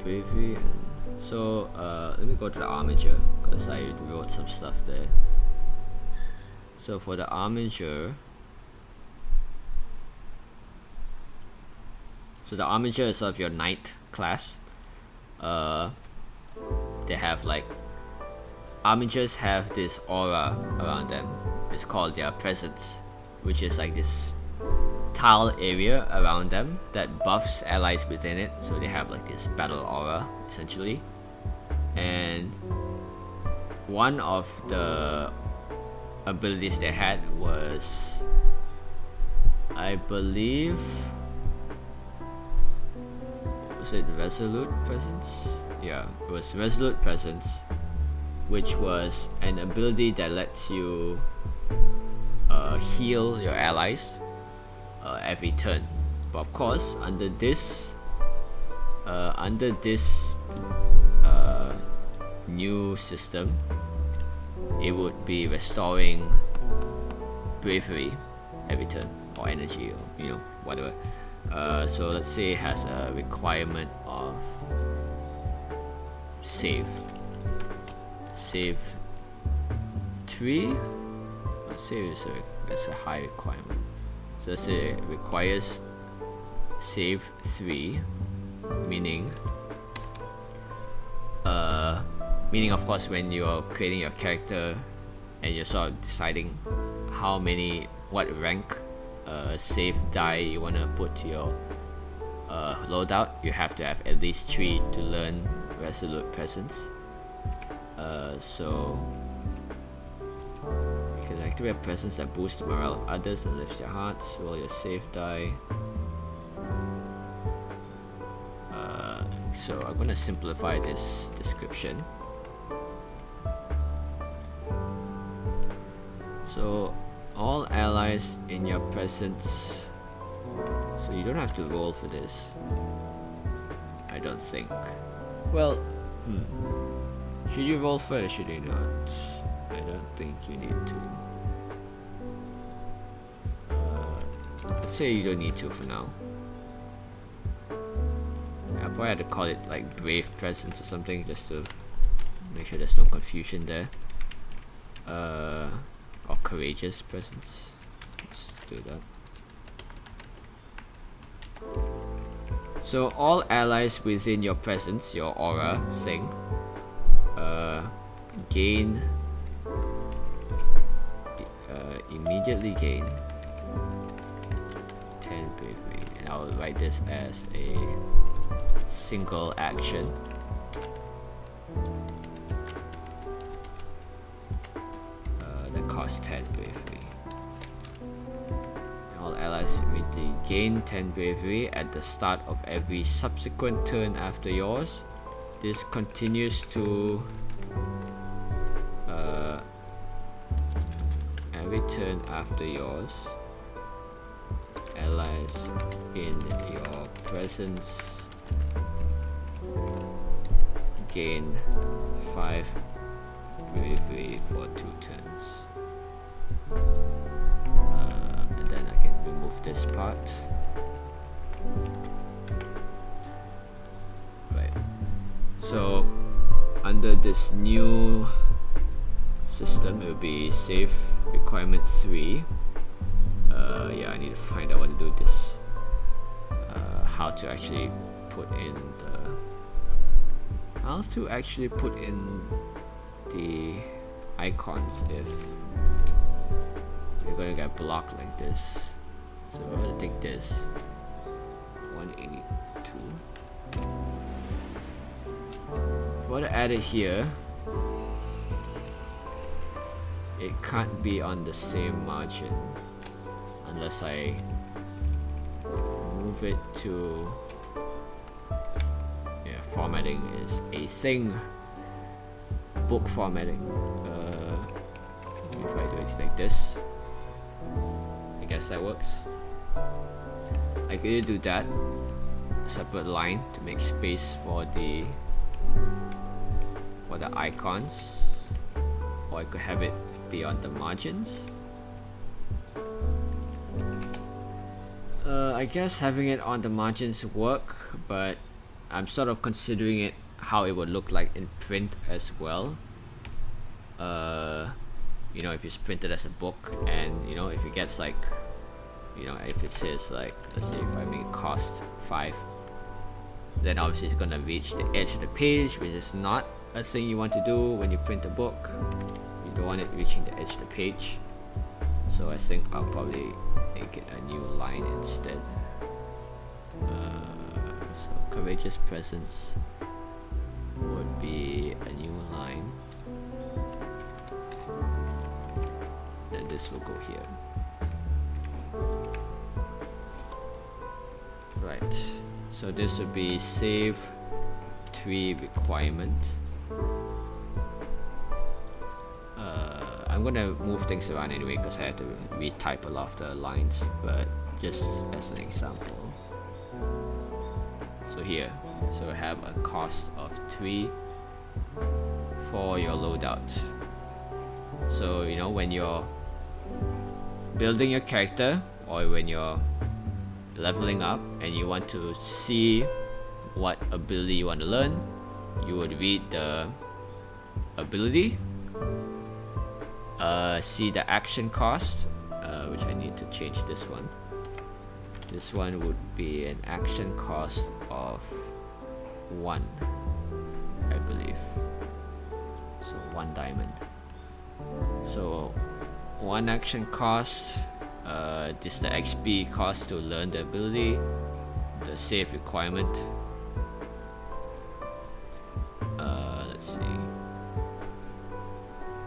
Speaker 1: bravery, and so let me go to the armature because I wrote some stuff there. So for the armature, so the armature is sort of your knight class. They have like, armatures have this aura around them. It's called their presence, which is like this tile area around them that buffs allies within it. So they have like this battle aura essentially. And one of the abilities they had was, I believe, was it resolute presence? Yeah, it was resolute presence, which was an ability that lets you heal your allies every turn. But of course, under this new system, it would be restoring bravery every turn, or energy, or you know, whatever. So let's say it has a requirement of save 3. Let's say it's a high requirement, so let's say it requires save 3, meaning of course when you're creating your character and you're sort of deciding what rank save die you want to put to your loadout, you have to have at least 3 to learn resolute presence. So you can activate presence that boosts the morale of others and lifts their hearts. Roll your save die. So I'm gonna simplify this description. So all allies in your presence, so you don't have to roll for this, I don't think. Well, should you roll for it or should you not? I don't think you need to. Let's say you don't need to for now. I probably had to call it like brave presence or something, just to make sure there's no confusion there. Or courageous presence. Let's do that. So all allies within your presence, your aura thing, immediately gain 10 bravery, and I'll write this as a single action. That costs 10 bravery. All allies immediately gain 10 bravery at the start of every subsequent turn after yours. This continues to every turn after yours. Allies in your presence gain 5 bravery for 2 turns. And then I can remove this part. Right. So under this new system, it will be save requirement 3. Yeah, I need to find out what to do with this. How to actually put in the icons if you're gonna get blocked like this. So we're gonna take this 182. If I want to add it here, it can't be on the same margin unless I move it to, yeah, formatting is a thing. Book formatting. If I do it like this, I guess that works. I could either do that, a separate line to make space for the icons, or I could have it be on the margins. I guess having it on the margins work, but I'm sort of considering it how it would look like in print as well. You know, if it's printed as a book, and you know, if it gets like, you know, if it says like, let's say if I make it cost 5, then obviously it's gonna reach the edge of the page, which is not a thing you want to do when you print a book. You don't want it reaching the edge of the page. So I think I'll probably make it a new line instead. So courageous presence would be a new line. Then this will go here. Right. So this would be save 3 requirement. I'm gonna move things around anyway because I have to retype a lot of the lines, but just as an example. So So here, so I have a cost of 3 for your loadout. So you know, when you're building your character or when you're leveling up and you want to see what ability you want to learn, you would read the ability, see the action cost, which I need to change this one. This one would be an action cost of 1, I believe. So 1 diamond. So 1 action cost, this is the XP cost to learn the ability, the save requirement. Let's see.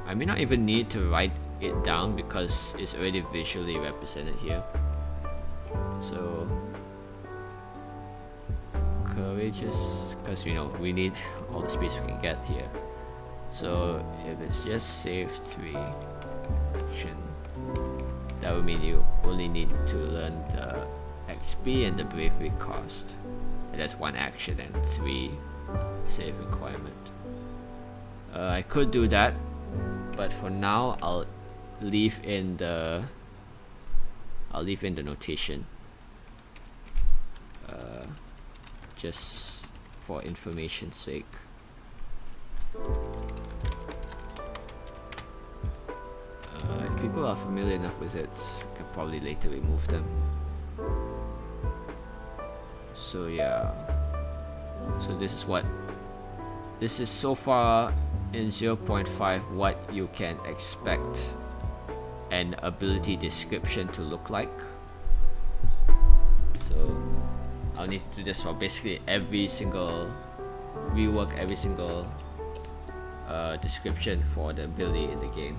Speaker 1: I may not even need to write it down because it's already visually represented here. So courageous, because you know we need all the space we can get here. So if it's just save 3 action, that would mean you only need to learn the XP and the bravery cost. And that's 1 action and 3 save requirement. I could do that, but for now I'll leave in the notation, just for information's sake. If people are familiar enough with it, I can probably later remove them. So yeah, so this is so far in 0.5 what you can expect an ability description to look like. So I'll need to do this for basically rework every single description for the ability in the game,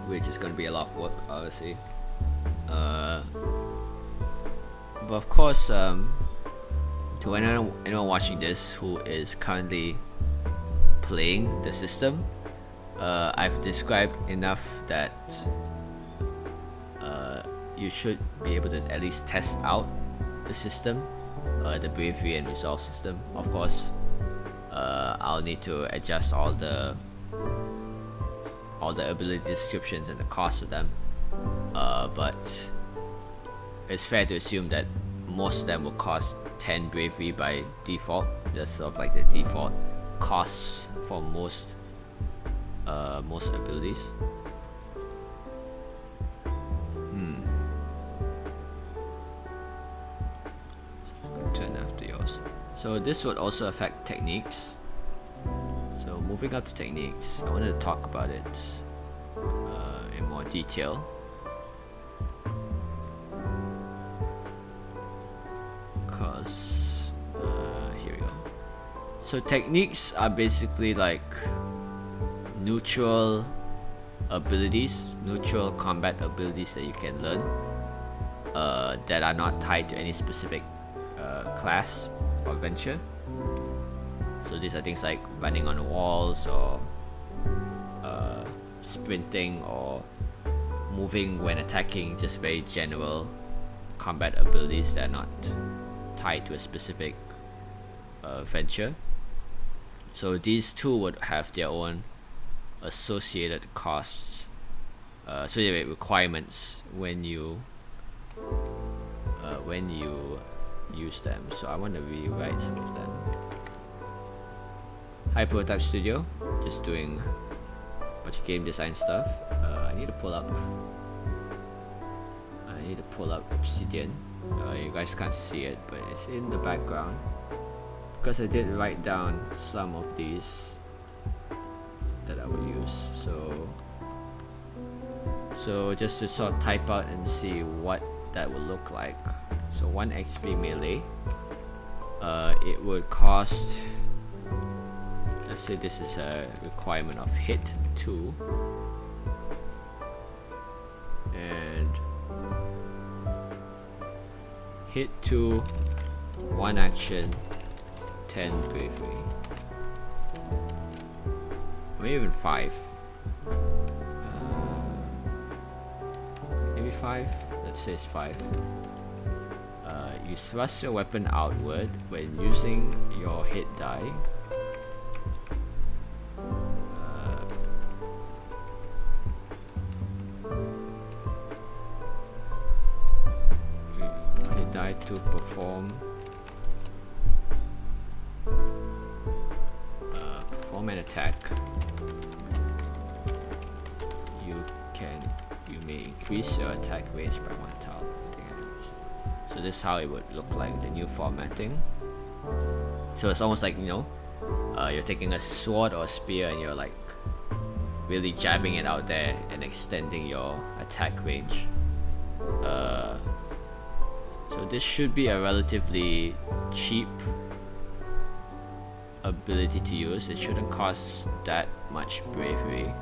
Speaker 1: which is going to be a lot of work, obviously. But of course, to anyone watching this who is currently playing the system, I've described enough that you should be able to at least test out the system, the bravery and resolve system. Of course, I'll need to adjust all the ability descriptions and the cost of them, but it's fair to assume that most of them will cost 10 bravery by default. That's sort of like the default costs for most abilities. Turn after yours. So this would also affect techniques. So moving up to techniques, I wanted to talk about it in more detail. Here we go. So techniques are basically like neutral abilities, neutral combat abilities that you can learn that are not tied to any specific class or venture. So these are things like running on the walls, or sprinting, or moving when attacking, just very general combat abilities that are not tied to a specific venture. So these two would have their own associated costs, associated requirements when you use them. So I want to rewrite some of them. Hi Prototype Studio, just doing a bunch of game design stuff. I need to pull up Obsidian. You guys can't see it, but it's in the background because I did write down some of these that I would use. So just to sort of type out and see what that would look like. So 1 XP melee, it would cost, let's say this is a requirement of hit 2, and hit 2, 1 action, 10 bravery, maybe even 5, maybe 5, let's say it's 5. you thrust your weapon outward when using your hit die. Hit die to perform an attack. You may increase your attack range by 1 tile. So this is how it would look like, the new formatting. So it's almost like, you know, you're taking a sword or a spear and you're like really jabbing it out there and extending your attack range. So this should be a relatively cheap ability to use. It shouldn't cost that much bravery.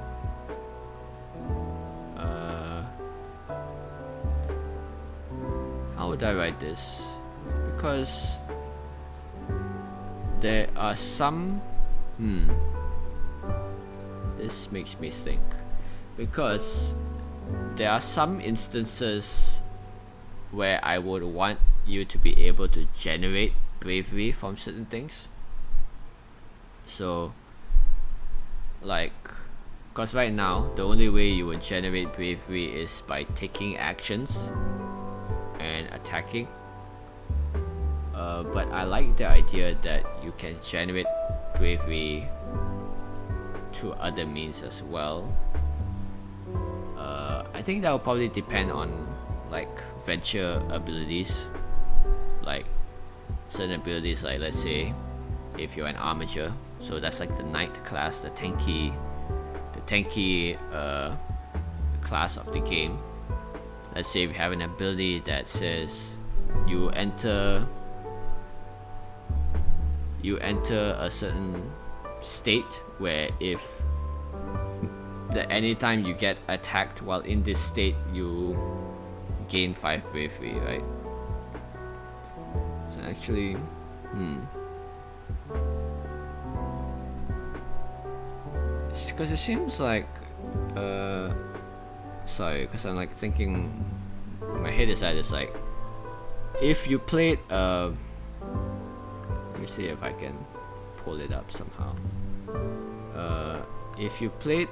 Speaker 1: How would I write this? Because there are some... This makes me think. Because there are some instances where I would want you to be able to generate bravery from certain things. So, like, because right now, the only way you would generate bravery is by taking actions and attacking. But I like the idea that you can generate bravery through other means as well. I think that will probably depend on like venture abilities, like certain abilities, like let's say if you're an armager, so that's like the knight class, the tanky class of the game. Let's say if you have an ability that says you enter a certain state where if anytime you get attacked while in this state, you gain 5 bravery, right? So actually, because it seems like, sorry, because I'm like thinking, my head is at this, like, if you played, let me see if I can pull it up somehow. If you played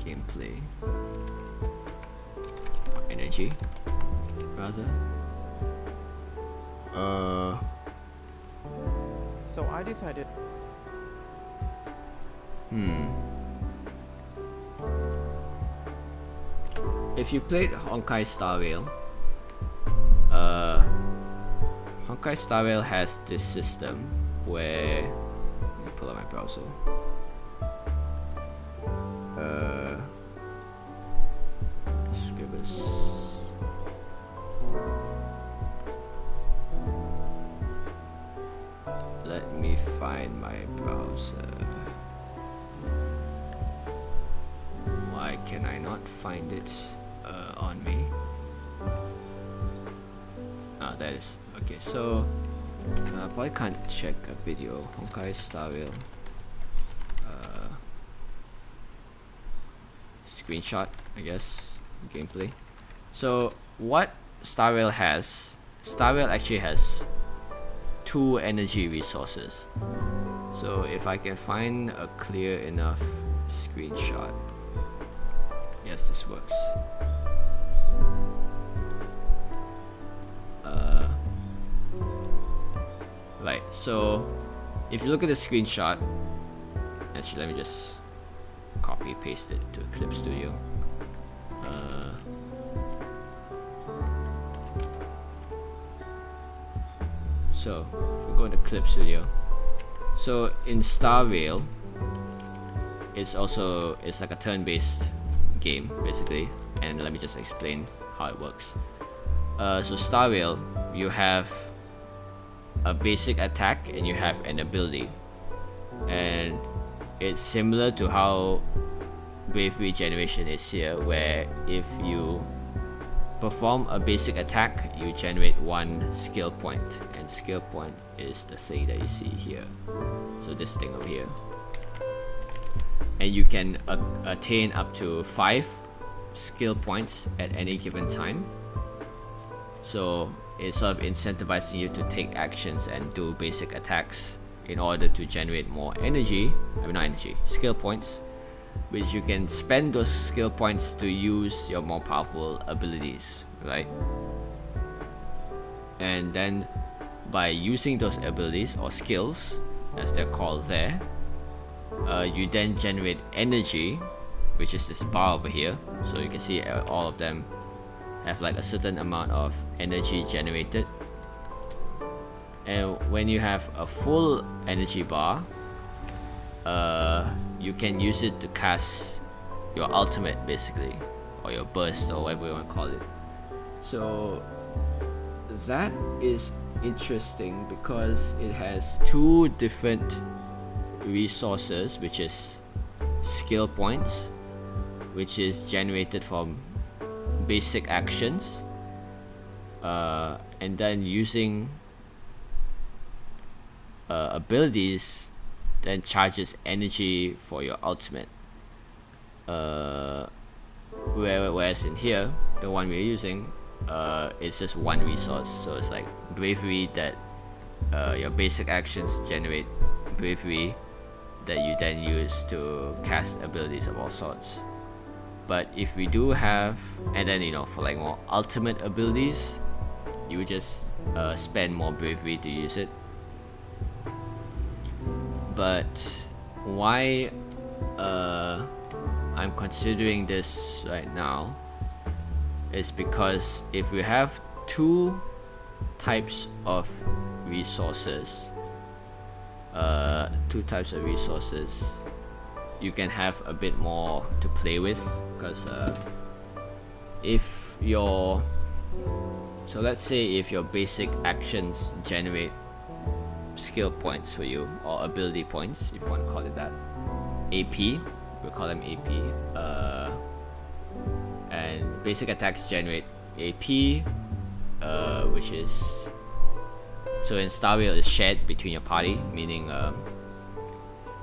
Speaker 1: gameplay energy rather,
Speaker 2: so I decided
Speaker 1: if you played Honkai Star Rail, Honkai Star Rail has this system where, let me pull up my browser. Scribbles. Let me find my browser. Why can I not find it on me? Ah, that is okay. So probably can't check a video. Honkai Star Rail screenshot, I guess, gameplay. So what Star Rail has, Star Rail actually has 2 energy resources. So if I can find a clear enough screenshot, yes, this works. Right, so if you look at the screenshot, actually let me just copy paste it to Clip Studio. So if we go to Clip Studio, so in Star Rail, it's like a turn-based game basically, and let me just explain how it works. So Star Rail, you have a basic attack and you have an ability, and it's similar to how bravery generation is here, where if you perform a basic attack, you generate 1 skill point, and skill point is the thing that you see here, so this thing over here, and you can attain up to 5 skill points at any given time. So it's sort of incentivizing you to take actions and do basic attacks in order to generate more energy. I mean, not energy, skill points, which you can spend those skill points to use your more powerful abilities, right? And then by using those abilities or skills, as they're called there, you then generate energy, which is this bar over here. So you can see all of them have like a certain amount of energy generated. And when you have a full energy bar, you can use it to cast your ultimate, basically, or your burst, or whatever you want to call it. So that is interesting because it has two different resources, which is skill points, which is generated from basic actions, and then using abilities then charges energy for your ultimate, whereas in here, the one we're using, it's just one resource. So it's like bravery, that your basic actions generate bravery that you then use to cast abilities of all sorts. But if we do have, and then for like more ultimate abilities, you just spend more bravery to use it. But why I'm considering this right now is because if we have two types of resources, you can have a bit more to play with, because so let's say if your basic actions generate skill points for you, or ability points, if you want to call it that, AP, we'll call them AP, and basic attacks generate AP, which is, so in Star Rail it's shared between your party, meaning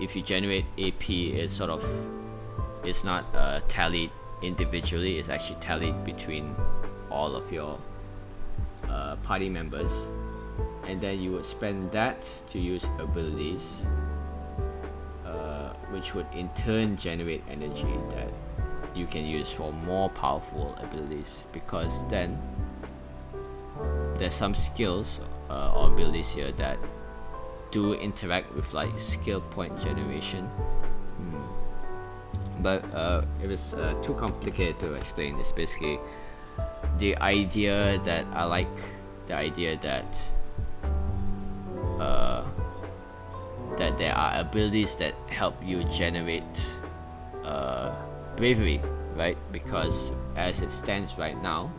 Speaker 1: if you generate AP, it's not tallied individually, it's actually tallied between all of your party members, and then you would spend that to use abilities, which would in turn generate energy that you can use for more powerful abilities, because then there's some skills or abilities here that do interact with like skill point generation. But it was too complicated to explain. It's basically the idea that I like, the idea that that there are abilities that help you generate bravery, right? Because as it stands right now,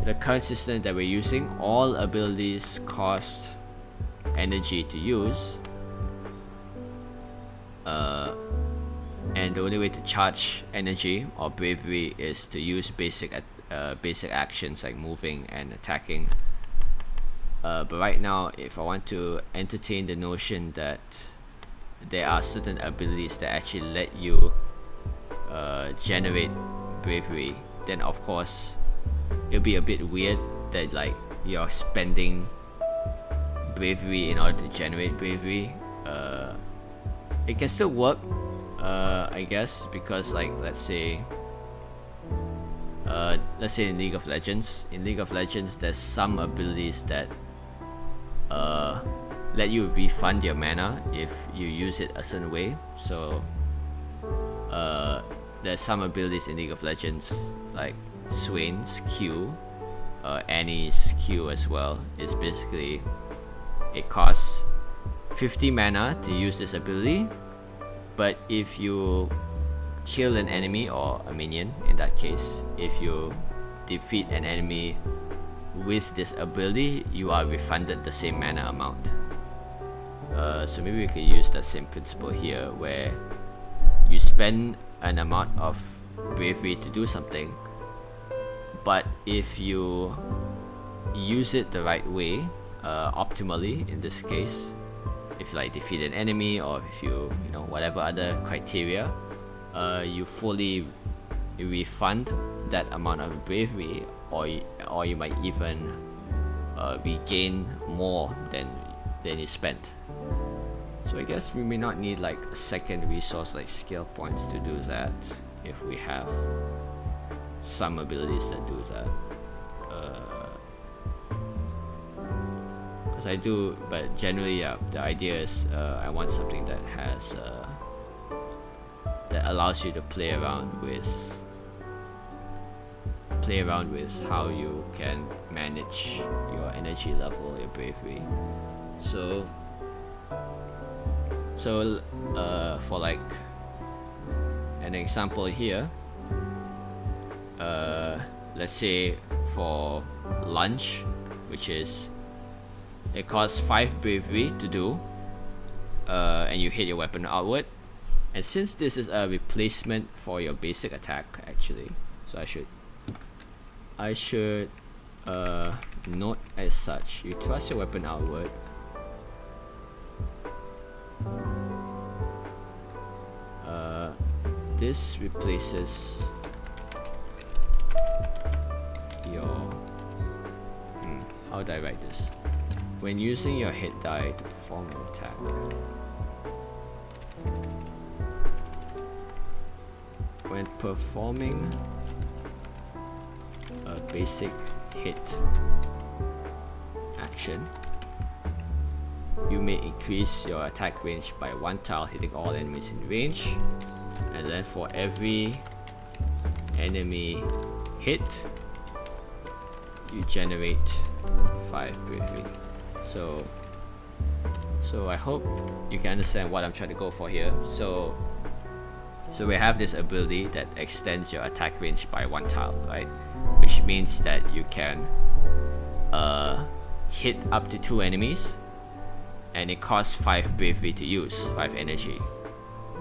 Speaker 1: the current system that we're using, all abilities cost energy to use, and the only way to charge energy or bravery is to use basic actions like moving and attacking. But right now, if I want to entertain the notion that there are certain abilities that actually let you generate bravery, then of course it'll be a bit weird that like you're spending bravery in order to generate bravery. It can still work, I guess, because like let's say in League of Legends, there's some abilities that let you refund your mana if you use it a certain way. So there's some abilities in League of Legends like Swain's Q, Annie's Q as well. It's basically, it costs 50 mana to use this ability, but if you kill an enemy or a minion, in that case, if you defeat an enemy with this ability, you are refunded the same mana amount. So maybe we could use that same principle here, where you spend an amount of bravery to do something, but if you use it the right way, optimally in this case, if you like defeat an enemy, or if you whatever other criteria, you fully refund that amount of bravery, or you might even regain more than you spent. So I guess we may not need like a second resource like skill points to do that if we have some abilities that do that. Because I do, but generally, yeah, the idea is I want something that has that allows you to play around with how you can manage your energy level, your bravery. So for like an example here, let's say for lunge, which is it costs 5 bravery to do, and you hit your weapon outward, and since this is a replacement for your basic attack actually, so I should note as such, you thrust your weapon outward, this replaces your how do I write this? When using your hit die to perform an attack, when performing a basic hit action, you may increase your attack range by 1 tile, hitting all enemies in range, and then for every enemy hit, you generate 5 bravery. So I hope you can understand what I'm trying to go for here. So we have this ability that extends your attack range by 1 tile, right? Which means that you can hit up to 2 enemies, and it costs 5 bravery to use, 5 energy.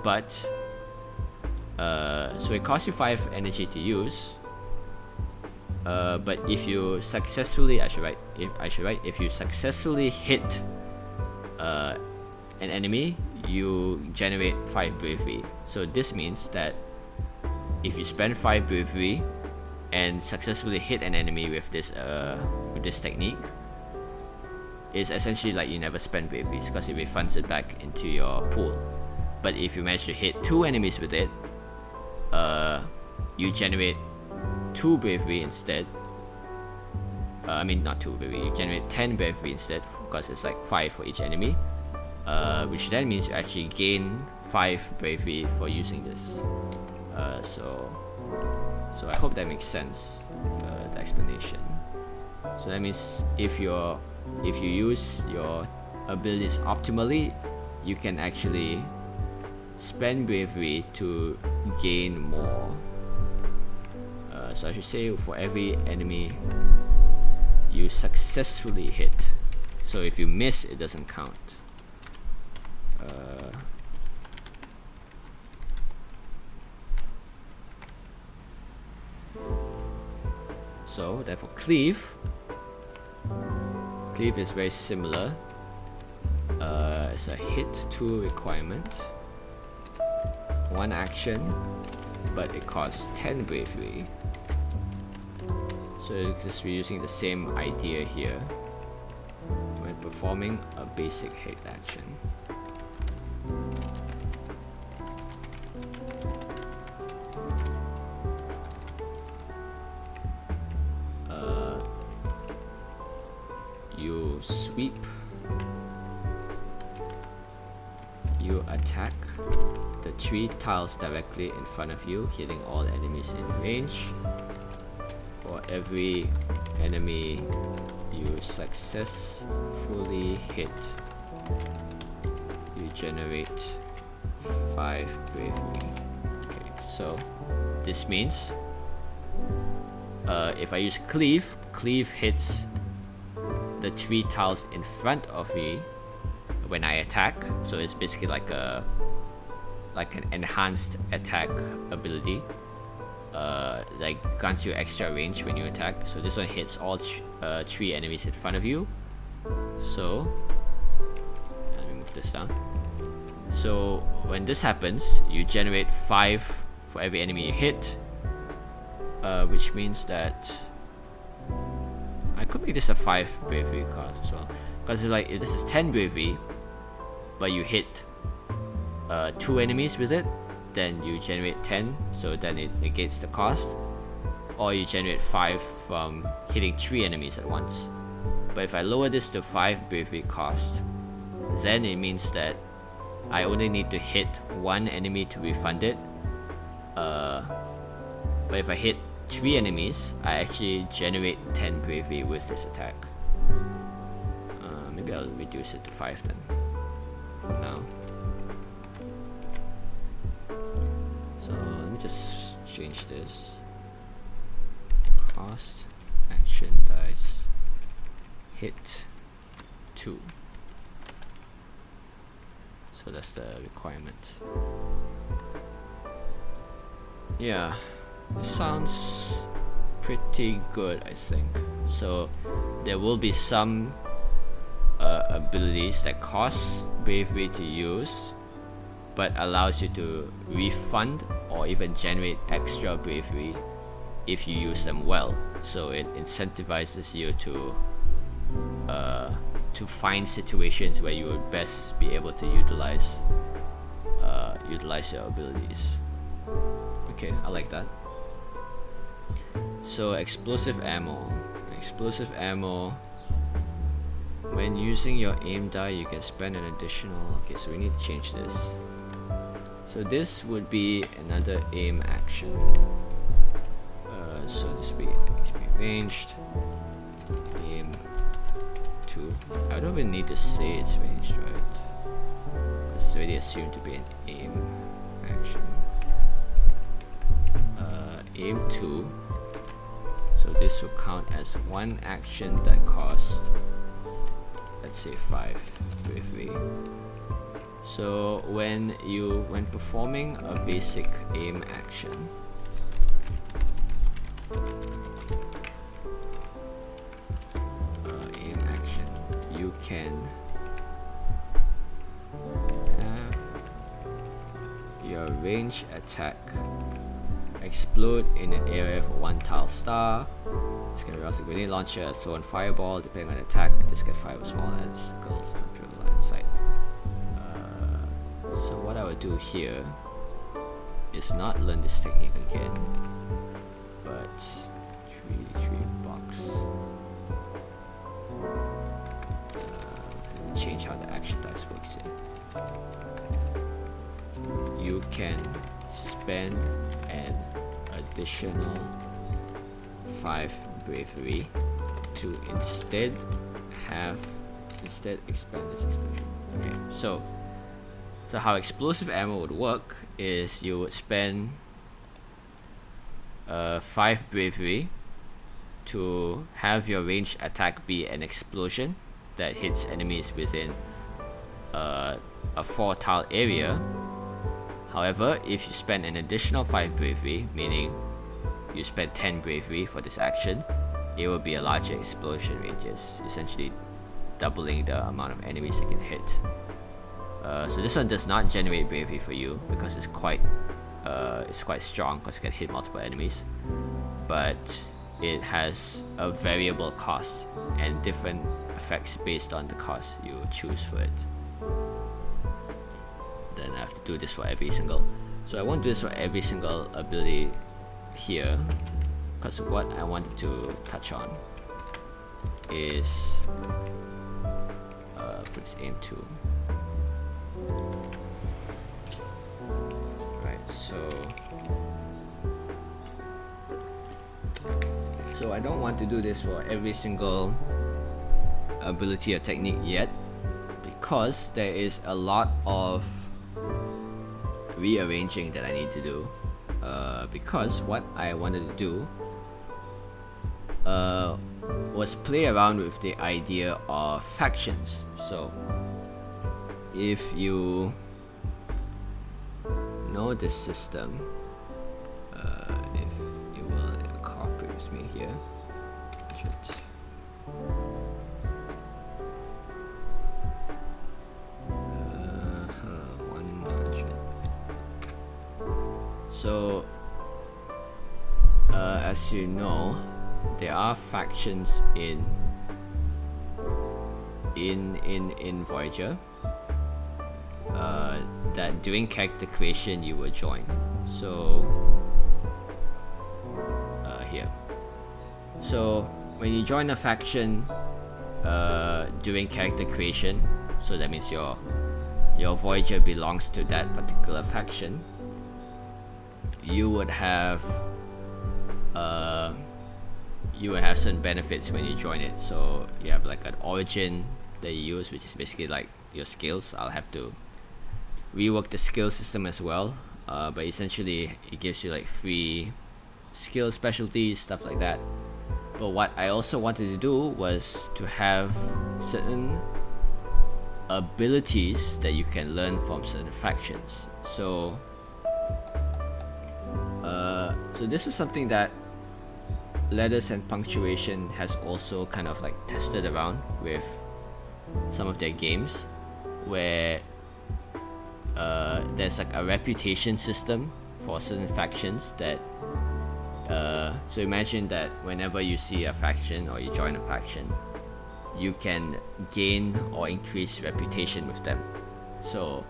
Speaker 1: But so it costs you 5 energy to use. But if you successfully, if you successfully hit an enemy, you generate 5 bravery. So this means that if you spend 5 bravery and successfully hit an enemy with this technique, it's essentially like you never spend bravery because it refunds it back into your pool. But if you manage to hit 2 enemies with it, you generate 2 bravery instead. I mean, not 2 bravery, you generate 10 bravery instead, because it's like 5 for each enemy, which then means you actually gain 5 bravery for using this. So I hope that makes sense, the explanation. So that means if you use your abilities optimally, you can actually spend bravery to gain more. So I should say for every enemy you successfully hit. So if you miss, it doesn't count. So therefore cleave is very similar. It's a hit 2 requirement, 1 action, but it costs 10 bravery. So just we're using the same idea here when performing a basic hit action. You sweep, you attack the 3 tiles directly in front of you, hitting all enemies in range. For every enemy you successfully hit, you generate 5 bravery. Okay, so this means if I use cleave hits the 3 tiles in front of me when I attack. So it's basically like an enhanced attack ability. Like grants you extra range when you attack. So this one hits all 3 enemies in front of you. So let me move this down. So when this happens, you generate 5 for every enemy you hit, which means that I could make this a 5 bravery cost as well. Because like if this is 10 bravery, but you hit 2 enemies with it, then you generate 10, so then it negates the cost. Or you generate 5 from hitting 3 enemies at once. But if I lower this to 5 bravery cost, then it means that I only need to hit 1 enemy to refund it. But if I hit 3 enemies, I actually generate 10 bravery with this attack. Maybe I'll reduce it to 5 then, for now. So let me just change this. Cost, action dice, hit 2. So that's the requirement. Yeah, it sounds pretty good, I think. So there will be some abilities that cost bravery to use, but allows you to refund or even generate extra bravery if you use them well. So it incentivizes you to find situations where you would best be able to utilize your abilities. Okay, I like that. So explosive ammo. When using your aim die, you can spend an additional. Okay, so we need to change this. So this would be another aim action. So this be ranged. Aim 2. I don't even need to say it's ranged, right? Because it's already assumed to be an aim action. Aim 2. So this will count as one action that costs, let's say 5 bravery. So when performing a basic aim action, you can have your range attack explode in an area for 1 tile star. This can arouse a grenade launcher, a thrown fireball. Depending on the attack, this can fire with small obstacles from the line of sight. So what I would do here is not learn this technique again, but tree box. Let me change how the action dice works here. You can spend an additional 5 bravery to instead expand this explosion. Okay, so how explosive ammo would work is you would spend 5 bravery to have your ranged attack be an explosion that hits enemies within a 4 tile area. However, if you spend an additional 5 bravery, meaning you spend 10 bravery for this action, it will be a larger explosion ranges, essentially doubling the amount of enemies it can hit. So this one does not generate bravery for you because it's quite strong because it can hit multiple enemies, but it has a variable cost and different effects based on the cost you choose for it. Then I have to do this for every single. So I won't do this for every single ability here, because what I wanted to touch on is put aim 2. Right, so I don't want to do this for every single ability or technique yet, because there is a lot of rearranging that I need to do, because what I wanted to do was play around with the idea of factions. So if you know this system, if you will cooperate with me here, as you know, there are factions in Voyager that during character creation you will join. So here. So when you join a faction during character creation, so that means your Voyager belongs to that particular faction, you would have certain benefits when you join it. So you have like an origin that you use, which is basically like your skills. I'll have to rework the skill system as well, but essentially it gives you like free skill specialties, stuff like that. But what I also wanted to do was to have certain abilities that you can learn from certain factions. So this is something that Letters and Punctuation has also kind of like tested around with some of their games, where there's like a reputation system for certain factions that so imagine that whenever you see a faction or you join a faction, you can gain or increase reputation with them. So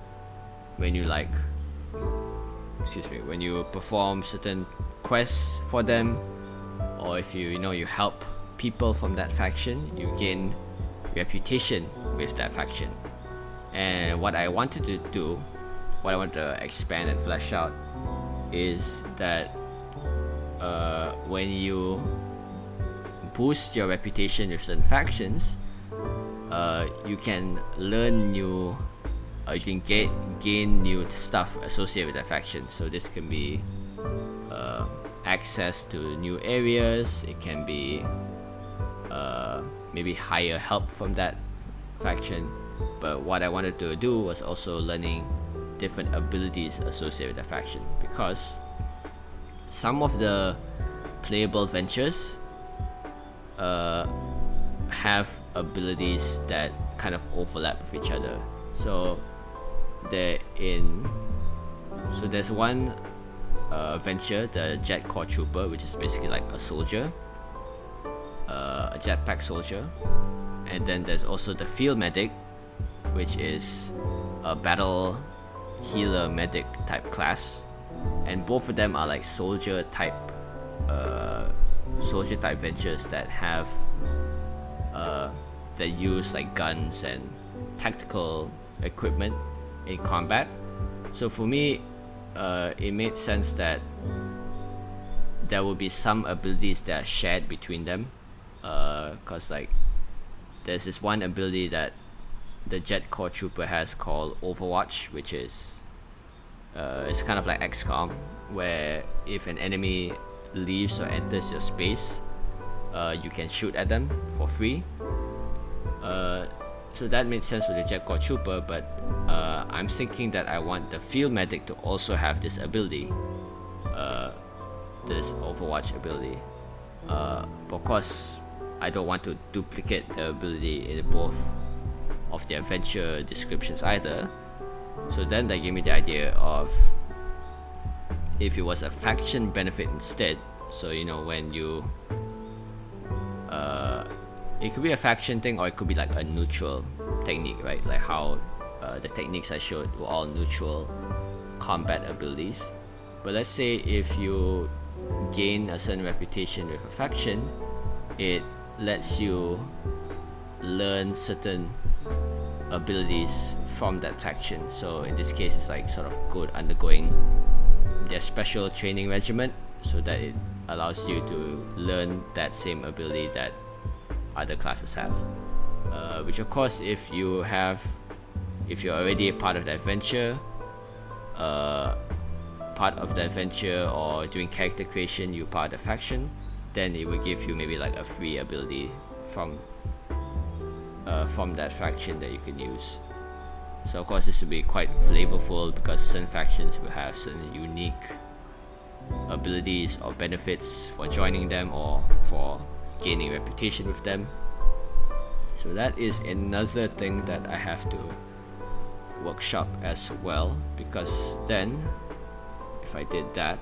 Speaker 1: when you when you perform certain quests for them, or if you help people from that faction, you gain reputation with that faction. And what I wanted to do, what I want to expand and flesh out, is that when you boost your reputation with certain factions, you can learn new, you can gain new stuff associated with that faction. So this can be access to new areas, it can be maybe hire help from that faction. But what I wanted to do was also learning different abilities associated with the faction, because some of the playable ventures have abilities that kind of overlap with each other. So there's one venture, the Jet Core Trooper, which is basically like a soldier, a jetpack soldier. And then there's also the Field Medic, which is a battle healer medic type class. And both of them are like soldier type ventures that have that use like guns and tactical equipment in combat. So for me, it made sense that there will be some abilities that are shared between them, because like there's this one ability that the Jet Core Trooper has called Overwatch, which is it's kind of like XCOM, where if an enemy leaves or enters your space, you can shoot at them for free. So that made sense with the Jet Core Trooper, but I'm thinking that I want the Field Medic to also have this ability, this Overwatch ability. But of course, I don't want to duplicate the ability in both of the adventure descriptions either. So then they gave me the idea of if it was a faction benefit instead. So when you it could be a faction thing, or it could be like a neutral technique, right? Like how the techniques I showed were all neutral combat abilities. But let's say if you gain a certain reputation with a faction, it lets you learn certain abilities from that faction. So in this case, it's like sort of undergoing their special training regimen, so that it allows you to learn that same ability that other classes have. Which of course, if you're already a part of the adventure, or doing character creation, you're part of the faction, then it will give you maybe like a free ability from that faction that you can use. So of course this will be quite flavorful, because certain factions will have certain unique abilities or benefits for joining them or for gaining reputation with them. So that is another thing that I have to workshop as well, because then if I did that,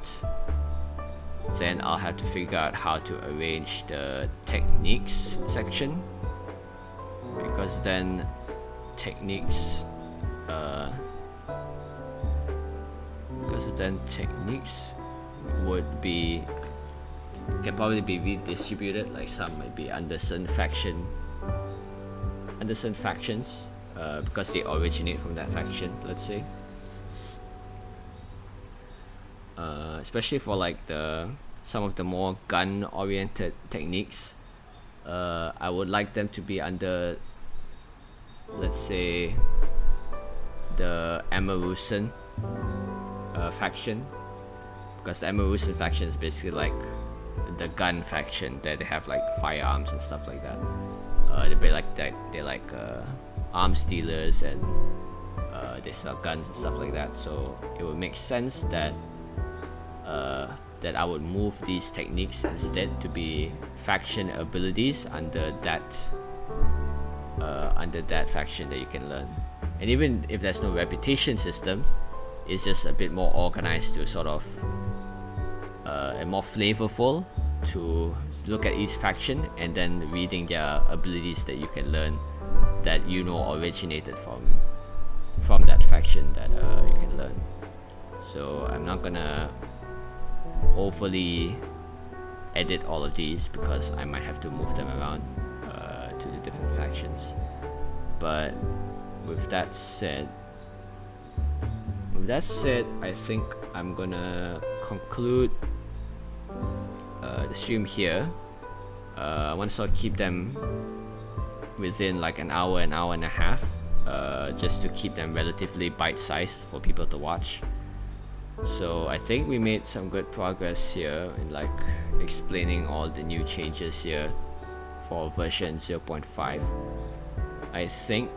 Speaker 1: then I'll have to figure out how to arrange the techniques section, because then techniques would be can probably be redistributed, like some might be under certain factions, because they originate from that faction, let's say. Especially for like some of the more gun oriented techniques, I would like them to be under, let's say, the Amarusan faction, because the Amarusan faction is basically like the gun faction that they have like firearms and stuff like that. They're like arms dealers, and they sell guns and stuff like that. So it would make sense that I would move these techniques instead to be faction abilities under that faction that you can learn. And even if there's no reputation system, it's just a bit more organized to sort of and more flavorful to look at each faction and then reading their abilities that you can learn, that originated from that faction that you can learn. So I'm not gonna overly edit all of these, because I might have to move them around to the different factions. But with that said, I think I'm gonna conclude the stream here. I want to sort of keep them within like an hour and a half, just to keep them relatively bite-sized for people to watch. So I think we made some good progress here in like explaining all the new changes here for version 0.5. I think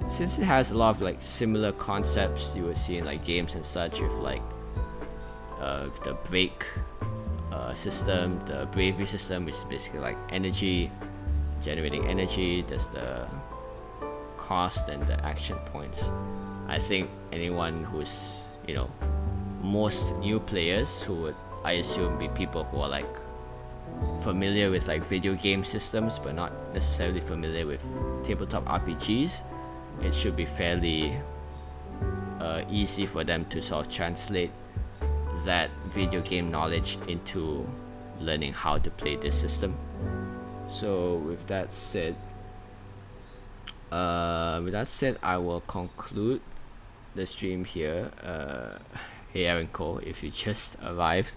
Speaker 1: since it has a lot of like similar concepts you would see in like games and such, with like the break system, the bravery system, which is basically like generating energy. There's the cost and the action points. I think anyone who's, most new players, who would, I assume, be people who are like familiar with like video game systems but not necessarily familiar with tabletop RPGs, it should be fairly easy for them to sort of translate that video game knowledge into learning how to play this system. So with that said, I will conclude the stream here. Hey Aaron Cole, if you just arrived,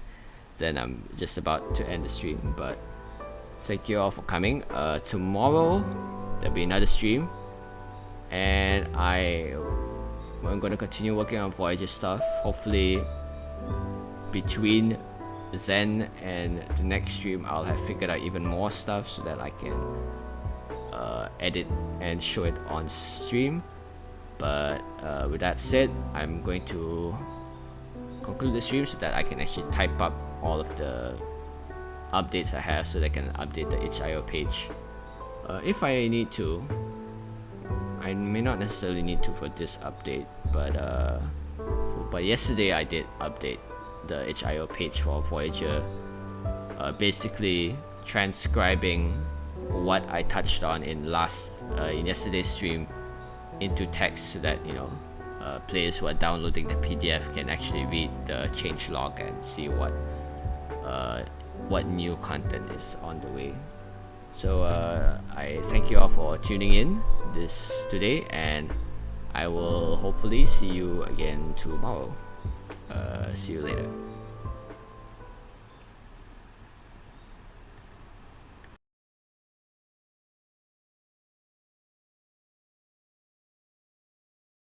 Speaker 1: then I'm just about to end the stream, but thank you all for coming. Tomorrow there'll be another stream, and I'm going to continue working on Voyager stuff. Hopefully between then and the next stream I'll have figured out even more stuff so that I can edit and show it on stream. But with that said, I'm going to conclude the stream so that I can actually type up all of the updates I have, so that I can update the itch.io page if I need to. I may not necessarily need to for this update, but yesterday I did update the itch.io page for Voyager, basically transcribing what I touched on in yesterday's stream into text, so that players who are downloading the PDF can actually read the changelog and see what new content is on the way. So I thank you all for tuning in today, and I will hopefully see you again tomorrow. See you later.